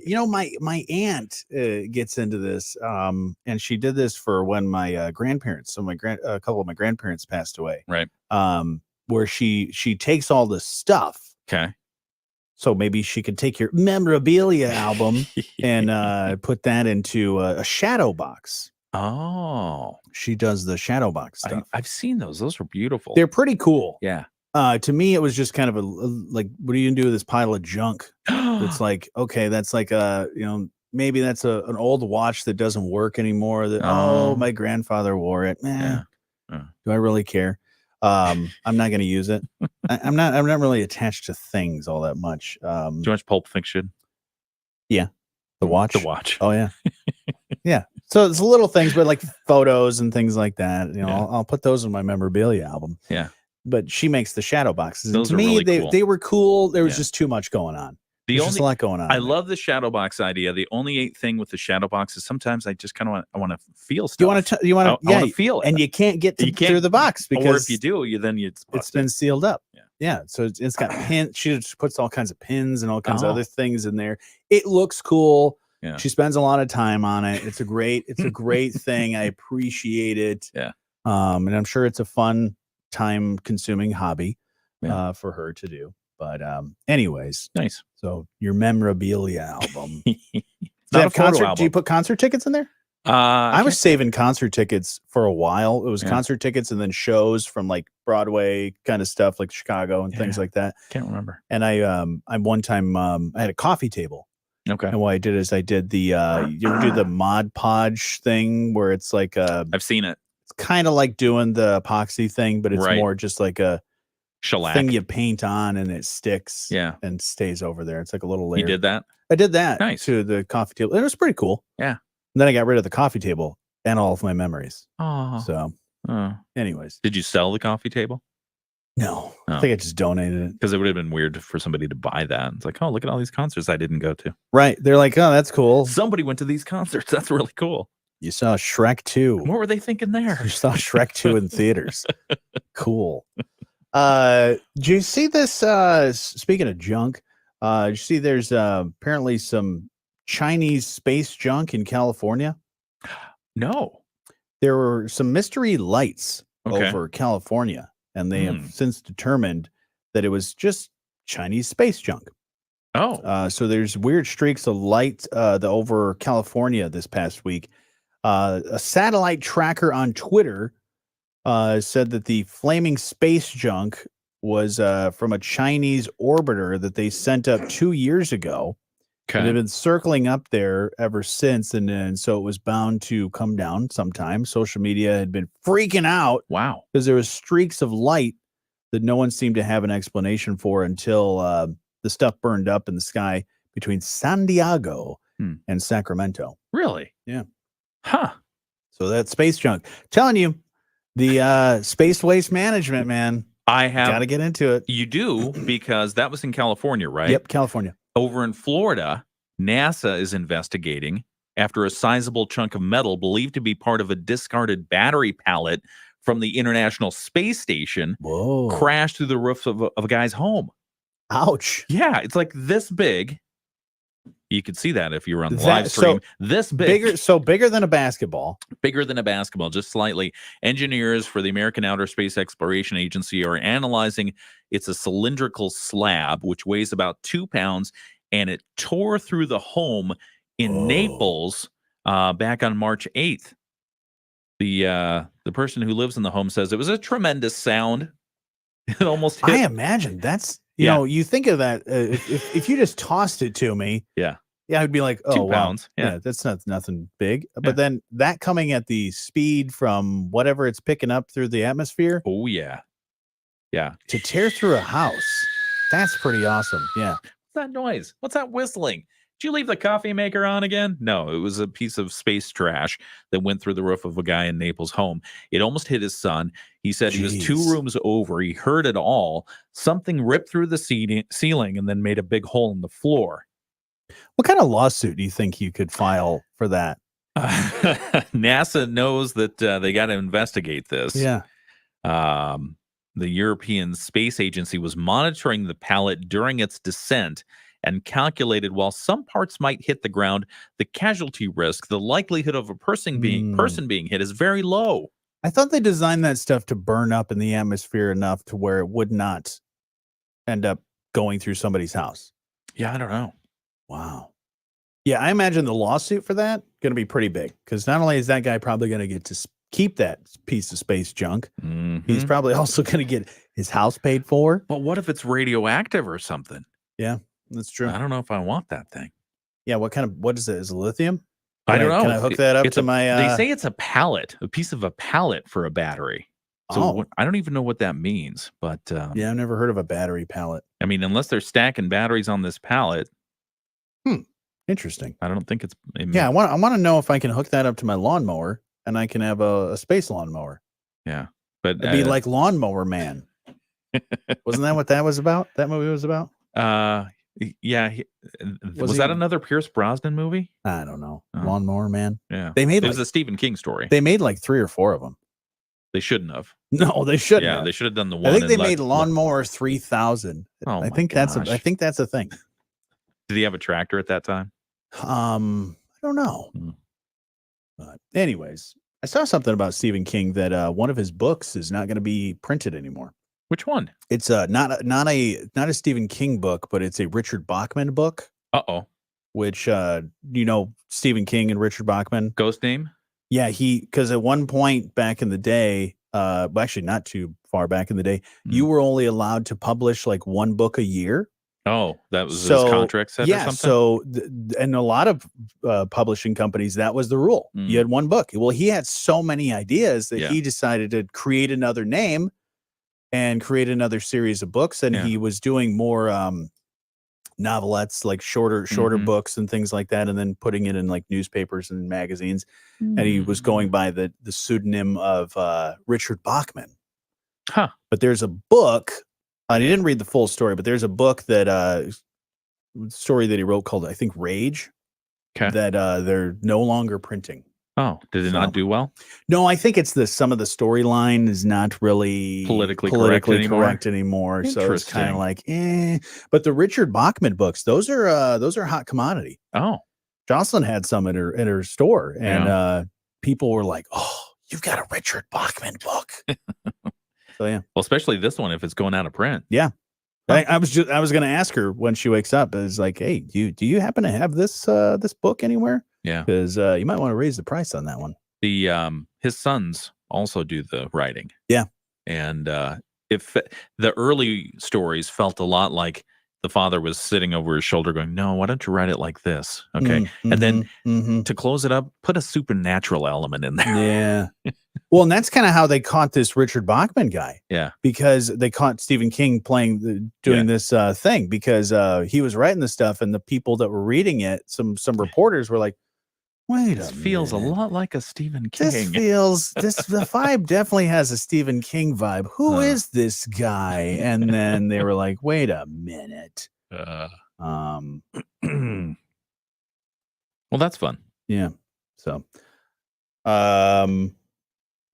You know, my aunt gets into this, and she did this for when my grandparents. So a couple of my grandparents passed away. Right. Where she takes all this stuff. Okay. So maybe she could take your memorabilia album and put that into a shadow box. Oh, she does the shadow box stuff. I've seen those. Those are beautiful. They're pretty cool. Yeah. To me, it was just kind of like, what are you gonna do with this pile of junk? It's like, okay, that's like maybe that's an old watch that doesn't work anymore. That my grandfather wore it. Man, do I really care? I'm not gonna use it. I'm not really attached to things all that much. Do you watch Pulp Fiction? Yeah, the watch. Oh yeah, yeah. So it's little things, but like photos and things like that. I'll put those in my memorabilia album. Yeah. But she makes the shadow boxes. Those and to are me, really cool. They were cool. There was just too much going on. There's just a lot going on. I love the shadow box idea. The only thing with the shadow box is sometimes I just kind of want to feel stuff. You want to feel it, and you can't get through the box because, or if you do, it's been sealed up. Yeah. So it's got pins. She just puts all kinds of pins and all kinds of other things in there. It looks cool. Yeah. She spends a lot of time on it. It's a great thing. I appreciate it. Yeah. And I'm sure it's a fun, time-consuming hobby for her to do. But anyways, nice. So your memorabilia album. Not a photo album. Do you put concert tickets in there? I was saving concert tickets for a while. It was concert tickets and then shows from like Broadway kind of stuff, like Chicago and things like that. Can't remember. And I one time I had a coffee table. Okay. And what I did is I did the you ever do the Mod Podge thing where it's like I've seen it. It's kind of like doing the epoxy thing, but it's more just like a shellac thing you paint on and it sticks Yeah. and stays over there. It's like a little layer. You did that? I did that Nice. to the coffee table. It was pretty cool. Yeah. And then I got rid of the coffee table and all of my memories. Oh. So, anyways. Did you sell the coffee table? No. Oh. I think I just donated it. Because it would have been weird for somebody to buy that. It's like, oh, look at all these concerts I didn't go to. Right. They're like, oh, that's cool. Somebody went to these concerts. That's really cool. You saw Shrek 2. What were they thinking there? You saw Shrek 2 in theaters. Cool. Do you see this? Speaking of junk, you see there's apparently some Chinese space junk in California? No. There were some mystery lights Okay. over California, and they have since determined that it was just Chinese space junk. Oh. So there's weird streaks of light over California this past week. A satellite tracker on Twitter said that the flaming space junk was from a Chinese orbiter that they sent up 2 years ago. Okay. It had been circling up there ever since, and so it was bound to come down sometime. Social media had been freaking out. Wow. Because there was streaks of light that no one seemed to have an explanation for until the stuff burned up in the sky between San Diego and Sacramento. Really? Yeah. Huh. So that space junk. Telling you, the space waste management, man. I have got to get into it. You do, because that was in California, right? Yep, California. Over in Florida, NASA is investigating after a sizable chunk of metal believed to be part of a discarded battery pallet from the International Space Station crashed through the roof of a guy's home. Ouch. Yeah, it's like this big. You could see that if you were on the live stream. This big. Bigger than a basketball. Bigger than a basketball, just slightly. Engineers for the American Outer Space Exploration Agency are analyzing. It's a cylindrical slab, which weighs about 2 pounds, and it tore through the home in Naples back on March 8th. The person who lives in the home says it was a tremendous sound. It almost hit. I imagine that's, you know, you think of that. If you just tossed it to me. Yeah. Yeah, I'd be like, oh, 2 pounds. Wow. Yeah, that's nothing big. But then that coming at the speed from whatever it's picking up through the atmosphere. Oh, yeah. Yeah. To tear through a house. That's pretty awesome. Yeah. What's that noise? What's that whistling? Did you leave the coffee maker on again? No, it was a piece of space trash that went through the roof of a guy in Naples' home. It almost hit his son. He said he was 2 rooms over. He heard it all. Something ripped through the ceiling and then made a big hole in the floor. What kind of lawsuit do you think you could file for that? NASA knows that they got to investigate this. Yeah. The European Space Agency was monitoring the pallet during its descent and calculated while some parts might hit the ground, the casualty risk, the likelihood of a person being hit is very low. I thought they designed that stuff to burn up in the atmosphere enough to where it would not end up going through somebody's house. Yeah, I don't know. Wow. Yeah, I imagine the lawsuit for that going to be pretty big, because not only is that guy probably going to get to keep that piece of space junk, he's probably also going to get his house paid for. But what if it's radioactive or something? Yeah, that's true. I don't know if I want that thing. Yeah, what is it? Is it lithium? I don't know. Can I hook that up to my... They say it's a pallet, a piece of a pallet for a battery. So I don't even know what that means, but... yeah, I've never heard of a battery pallet. I mean, unless they're stacking batteries on this pallet. Interesting. I don't think it's... Yeah, I want to know if I can hook that up to my lawnmower and I can have a space lawnmower. Yeah. But it'd be like Lawnmower Man. Wasn't that what that was about? That movie was about? Yeah. Was that another Pierce Brosnan movie? I don't know. Lawnmower Man. Yeah. It was a Stephen King story. They made like 3 or 4 of them. They shouldn't have. No, they shouldn't. Yeah, have. They should have done the one. I think they made Lawnmower 3000. Oh, I think that's a thing. Did he have a tractor at that time? I don't know. But anyways, I saw something about Stephen King that one of his books is not going to be printed anymore. Which one? It's not a Stephen King book, but it's a Richard Bachman book. Which Stephen King and Richard Bachman. Ghost Name? Yeah, because at one point back in the day, actually not too far back in the day, you were only allowed to publish like 1 book a year. Oh, that was his contract set or something? So and a lot of publishing companies, that was the rule. You had 1 book. Well, he had so many ideas that he decided to create another name and create another series of books. And he was doing more novelettes, like shorter books and things like that, and then putting it in like newspapers and magazines. And he was going by the pseudonym of Richard Bachman. Huh. But there's a book. I didn't read the full story, but there's a book that story that he wrote called, I think, Rage. Okay. That they're no longer printing. Oh, did it not do well? No, I think it's some of the storyline is not really politically correct anymore. So it's kind of like, But the Richard Bachman books, those are hot commodity. Oh, Jocelyn had some in her store, and people were like, "Oh, you've got a Richard Bachman book." So yeah, well, especially this one if it's going out of print. Yeah, I was going to ask her when she wakes up. Is like, hey, do you happen to have this book anywhere? Yeah, because you might want to raise the price on that one. The his sons also do the writing. Yeah, and if the early stories felt a lot like the father was sitting over his shoulder going, "No, why don't you write it like this?" Okay, and then to close it up, put a supernatural element in there. Yeah. Well, and that's kind of how they caught this Richard Bachman guy. Yeah, because they caught Stephen King doing this thing because he was writing the stuff, and the people that were reading it, some reporters were like, "Wait, this feels a lot like a Stephen King. The vibe definitely has a Stephen King vibe. Who is this guy?" And then they were like, "Wait a minute." Well, that's fun. Yeah. So,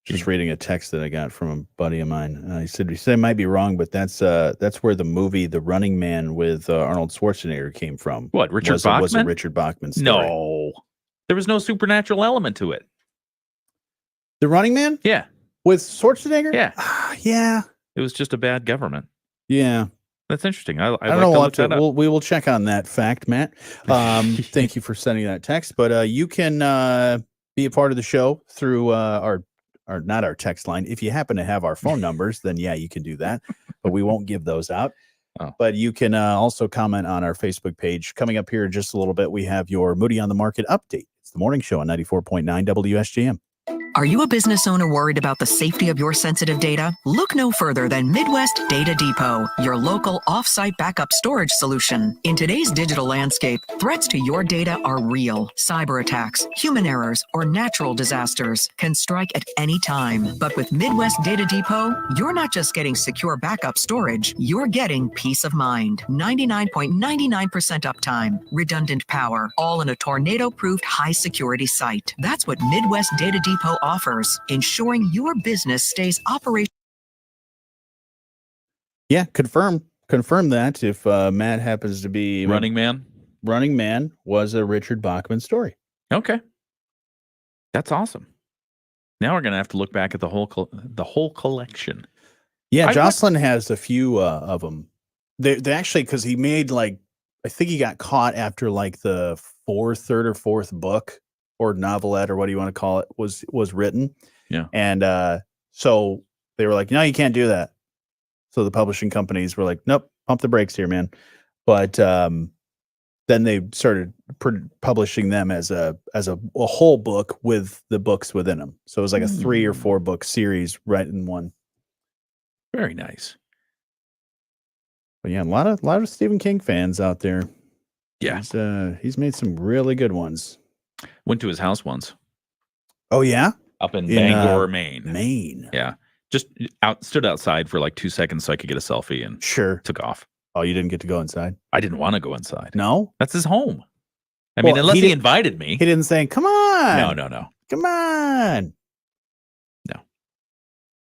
just reading a text that I got from a buddy of mine. He said I might be wrong, but that's where the movie The Running Man with Arnold Schwarzenegger came from. What, Richard Bachman? Was a Richard Bachman story. No. There was no supernatural element to it. The Running Man? Yeah. With Schwarzenegger? Yeah. Yeah. It was just a bad government. Yeah. That's interesting. I don't know. We will check on that fact, Matt. Thank you for sending that text. But you can be a part of the show through our not our text line. If you happen to have our phone numbers, then yeah, you can do that. But we won't give those out. Oh. But you can also comment on our Facebook page. Coming up here in just a little bit, we have your Moody on the Market update. It's the morning show on 94.9 WSJM. Are you a business owner worried about the safety of your sensitive data? Look no further than Midwest Data Depot, your local off-site backup storage solution. In today's digital landscape, threats to your data are real. Cyber attacks, human errors, or natural disasters can strike at any time. But with Midwest Data Depot, you're not just getting secure backup storage, you're getting peace of mind. 99.99% uptime, redundant power, all in a tornado-proofed high-security site. That's what Midwest Data Depot offers, ensuring your business stays operational. Yeah, confirm that if Matt happens to be Running Man. Running Man was a Richard Bachman story. Okay, that's awesome. Now we're gonna have to look back at the whole collection. Yeah, Jocelyn has a few of them. They actually, because he made I think he got caught after the third or fourth book or novelette or what do you want to call it was written. Yeah. And so they were like, "No, you can't do that." So the publishing companies were like, "Nope, pump the brakes here, man." But then they started publishing them as a whole book with the books within them. So it was like a 3 or 4 book series right in one. Very nice. But yeah, a lot of Stephen King fans out there. Yeah. He's made some really good ones. Went to his house once. Oh yeah, up in Bangor, Maine. Maine. Yeah, just stood outside for 2 seconds so I could get a selfie and took off. Oh, you didn't get to go inside? I didn't want to go inside. No, that's his home. I mean, unless he invited me. He didn't say, "Come on." No. Come on. No.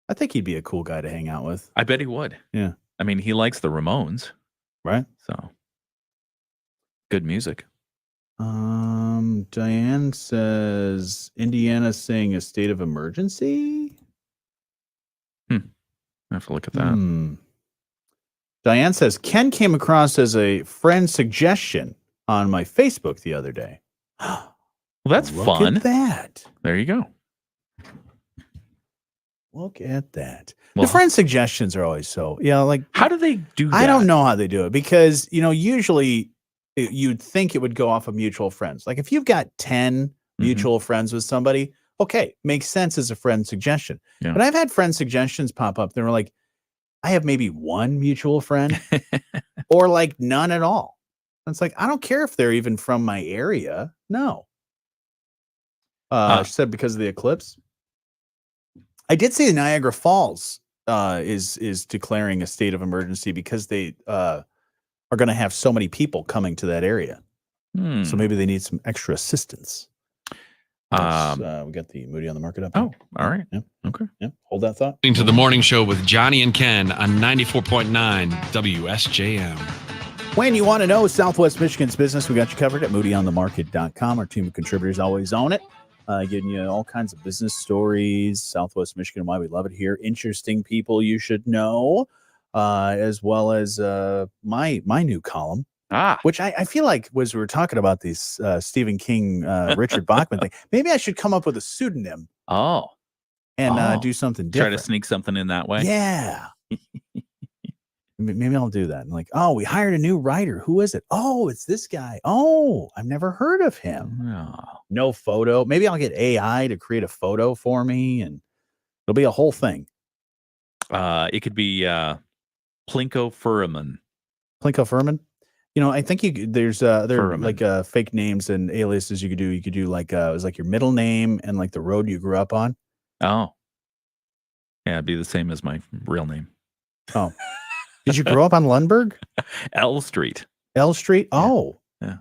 I think he'd be a cool guy to hang out with. I bet he would. Yeah. I mean, he likes the Ramones, right? So good music. Diane says Indiana saying a state of emergency. I have to look at that. Diane says Ken came across as a friend suggestion on my Facebook the other day. Well, that's Look fun. At that. There you go. Look at that. Well, the friend suggestions are always how do they do that? I don't know how they do it because, usually you'd think it would go off of mutual friends. Like if you've got 10 mutual friends with somebody, okay, makes sense as a friend suggestion. Yeah. But I've had friend suggestions pop up. They were like, I have maybe one mutual friend or like none at all. It's like, I don't care if they're even from my area. No. She said because of the eclipse. I did say Niagara Falls is declaring a state of emergency because they are going to have so many people coming to that area. So maybe they need some extra assistance. We got the Moody on the Market up. Oh, all right. Yeah. Okay. Yeah. Hold that thought. To the morning show with Jonny and Ken on 94.9 WSJM. When you want to know Southwest Michigan's business, we got you covered at moodyonthemarket.com. Our team of contributors always own it. Giving you all kinds of business stories, Southwest Michigan, why we love it here. Interesting people you should know, as well as my new column, which I feel like was we were talking about these Stephen King, Richard Bachman thing. Maybe I should come up with a pseudonym. And do something different. Try to sneak something in that way. Yeah. Maybe I'll do that. And like, oh, we hired a new writer. Who is it? Oh, it's this guy. Oh, I've never heard of him. No photo. Maybe I'll get AI to create a photo for me, and it'll be a whole thing. It could be Plinko Furman. Plinko Furman. You know, I think there's like fake names and aliases you could do. You could do like it was like your middle name and like the road you grew up on. Oh, yeah, it'd be the same as my real name. Oh. Did you grow up on Lundberg? L Street. L Street? Oh. Yeah.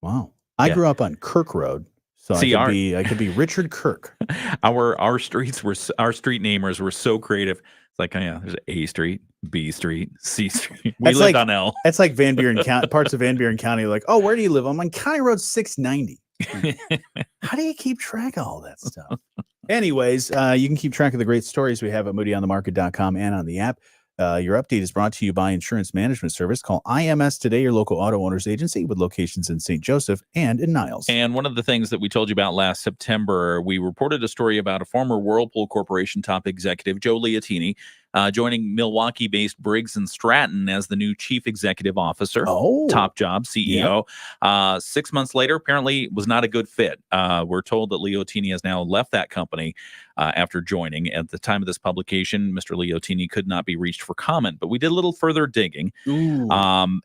Wow. I grew up on Kirk Road. So I could be Richard Kirk. Our street namers were so creative. It's like, there's A Street, B Street, C Street. We lived on L. That's like Van Buren County, parts of Van Buren County. Like, oh, where do you live? I'm on County Road 690. How do you keep track of all that stuff? Anyways, you can keep track of the great stories we have at moodyonthemarket.com and on the app. Your update is brought to you by Insurance Management Service. Call IMS today, your local auto owners agency with locations in St. Joseph and in Niles. And one of the things that we told you about last September, we reported a story about a former Whirlpool Corporation top executive, Joe Liotini, joining Milwaukee-based Briggs & Stratton as the new chief executive officer. Top job, CEO. Yeah. 6 months later, apparently was not a good fit. We're told that Liotini has now left that company after joining. At the time of this publication, Mr. Liotini could not be reached for comment, but we did a little further digging. And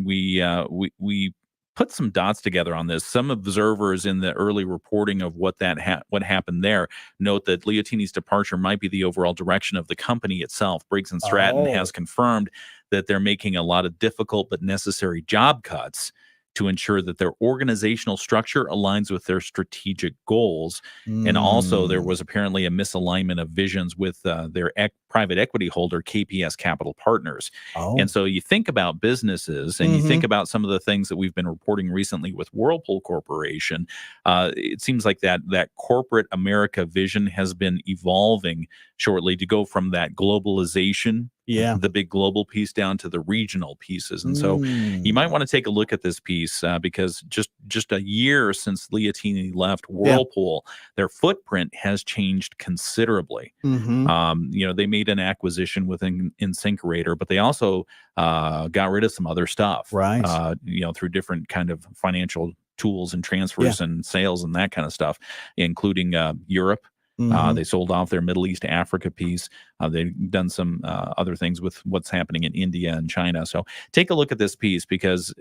we put some dots together on this. Some observers in the early reporting of what happened there note that Liotini's departure might be the overall direction of the company itself. Briggs & Stratton has confirmed that they're making a lot of difficult but necessary job cuts to ensure that their organizational structure aligns with their strategic goals. And also there was apparently a misalignment of visions with their private equity holder, KPS Capital Partners. And so you think about businesses and you think about some of the things that we've been reporting recently with Whirlpool Corporation. It seems like that corporate America vision has been evolving shortly to go from that globalization, the big global piece, down to the regional pieces. And so you might want to take a look at this piece because just a year since Liotini left Whirlpool, their footprint has changed considerably. They made an acquisition with InSinkerator, but they also got rid of some other stuff, through different kind of financial tools and transfers and sales and that kind of stuff, including Europe. They sold off their Middle East Africa piece. They've done some other things with what's happening in India and China. So take a look at this piece because,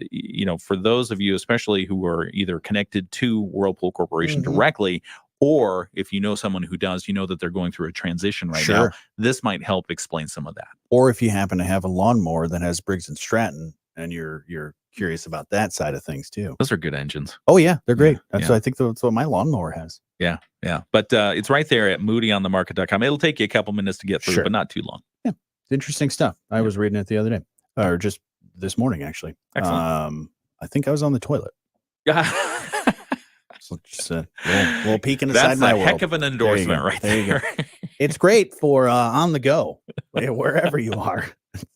for those of you, especially who are either connected to Whirlpool Corporation directly, or if you know someone who does, you know that they're going through a transition right now. This might help explain some of that. Or if you happen to have a lawnmower that has Briggs & Stratton and you're curious about that side of things too. Those are good engines. Oh yeah, they're great. What I think that's what my lawnmower has. Yeah. But it's right there at moodyonthemarket.com. It'll take you a couple minutes to get through, but not too long. Yeah, it's interesting stuff. I was reading it the other day, or just this morning actually. Excellent. I think I was on the toilet. So just a little peek inside That's my a world. heck of an endorsement right there. It's great for on the go, wherever you are.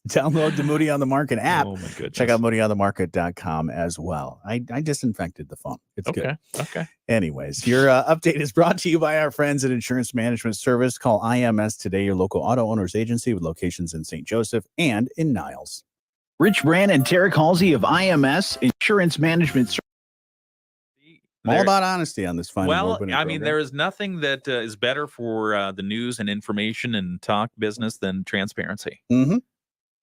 Download the Moody on the Market app. Oh my goodness. Check out moodyonthemarket.com as well. I disinfected the phone. It's good. Okay. Anyways, your update is brought to you by our friends at Insurance Management Service. Call IMS today, your local auto owners agency with locations in St. Joseph and in Niles. Rich Brand and Tarek Halsey of IMS Insurance Management Service. I'm all about honesty on this fine Well, award-winning I mean, program. there is nothing that is better for the news and information and talk business than transparency. Mm-hmm.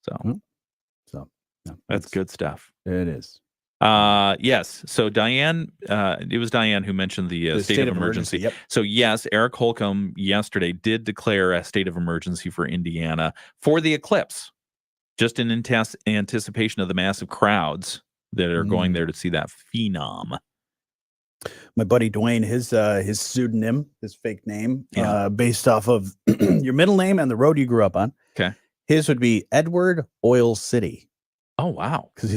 So yeah, that's good stuff. It is. Yes. So Diane, it was Diane who mentioned the state of emergency. Yep. So yes, Eric Holcomb yesterday did declare a state of emergency for Indiana for the eclipse, just in anticipation of the massive crowds that are going there to see that phenom. My buddy Dwayne, his pseudonym, his fake name, Yeah. based off of your middle name and the road you grew up on. Okay. His would be Edward Oil City. Oh wow! Because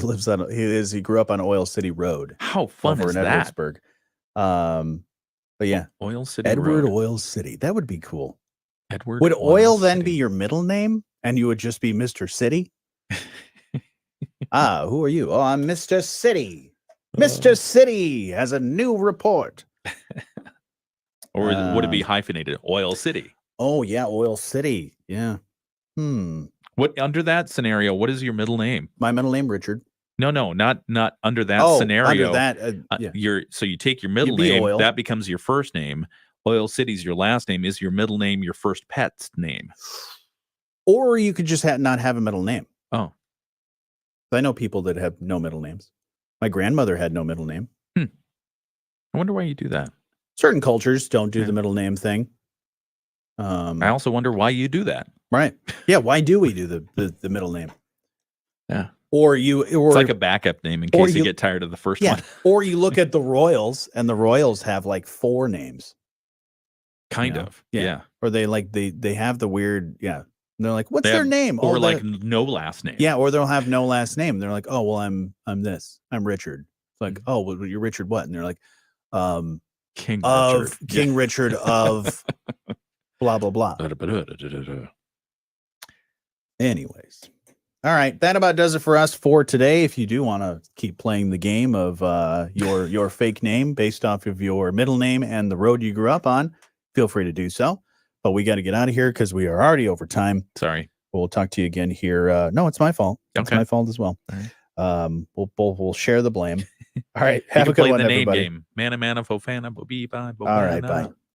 he grew up on Oil City Road. How fun over is in that? Edwardsburg. But yeah, Oil City Edward Road. Oil City. That would be cool. Edward. Would Oil then City. be your middle name, and you would just be Mr. City? Who are you? Oh, I'm Mr. City. Mr. City has a new report. Or would it be hyphenated? Oil City. Oh yeah, Oil City. Yeah. What under that scenario? What is your middle name? My middle name, Richard. No, not under that scenario. Under that, yeah. So you take your middle You'd be name, Oil. that becomes your first name. Oil City's your last name. Is your middle name your first pet's name? Or you could just not have a middle name. Oh, I know people that have no middle names. My grandmother had no middle name. I wonder why you do that. Certain cultures don't do the middle name thing. I also wonder why you do that. Right. Yeah. Why do we do the middle name? Yeah. Or It's like a backup name in case you get tired of the first one. Or you look at the Royals, and the Royals have like 4 names. Kind of. Yeah. Or they have the weird, And they're like, what's They their have- name? Or Oh, like no last name. yeah, or they'll have no last name. They're like, oh, well, I'm this. I'm Richard. It's like, oh, well, you're Richard what? And they're like, King of Richard. King Richard of blah, blah, blah. Anyways. All right. That about does it for us for today. If you do want to keep playing the game of your fake name based off of your middle name and the road you grew up on, feel free to do so. But we got to get out of here because we are already over time. Sorry. We'll talk to you again here. No, it's my fault. It's Okay. my fault as well. All right. We'll share the blame. All right. You Have can a good play one, the name everybody. game. Mana, fofana, bo-bee, bye, All right. Bye.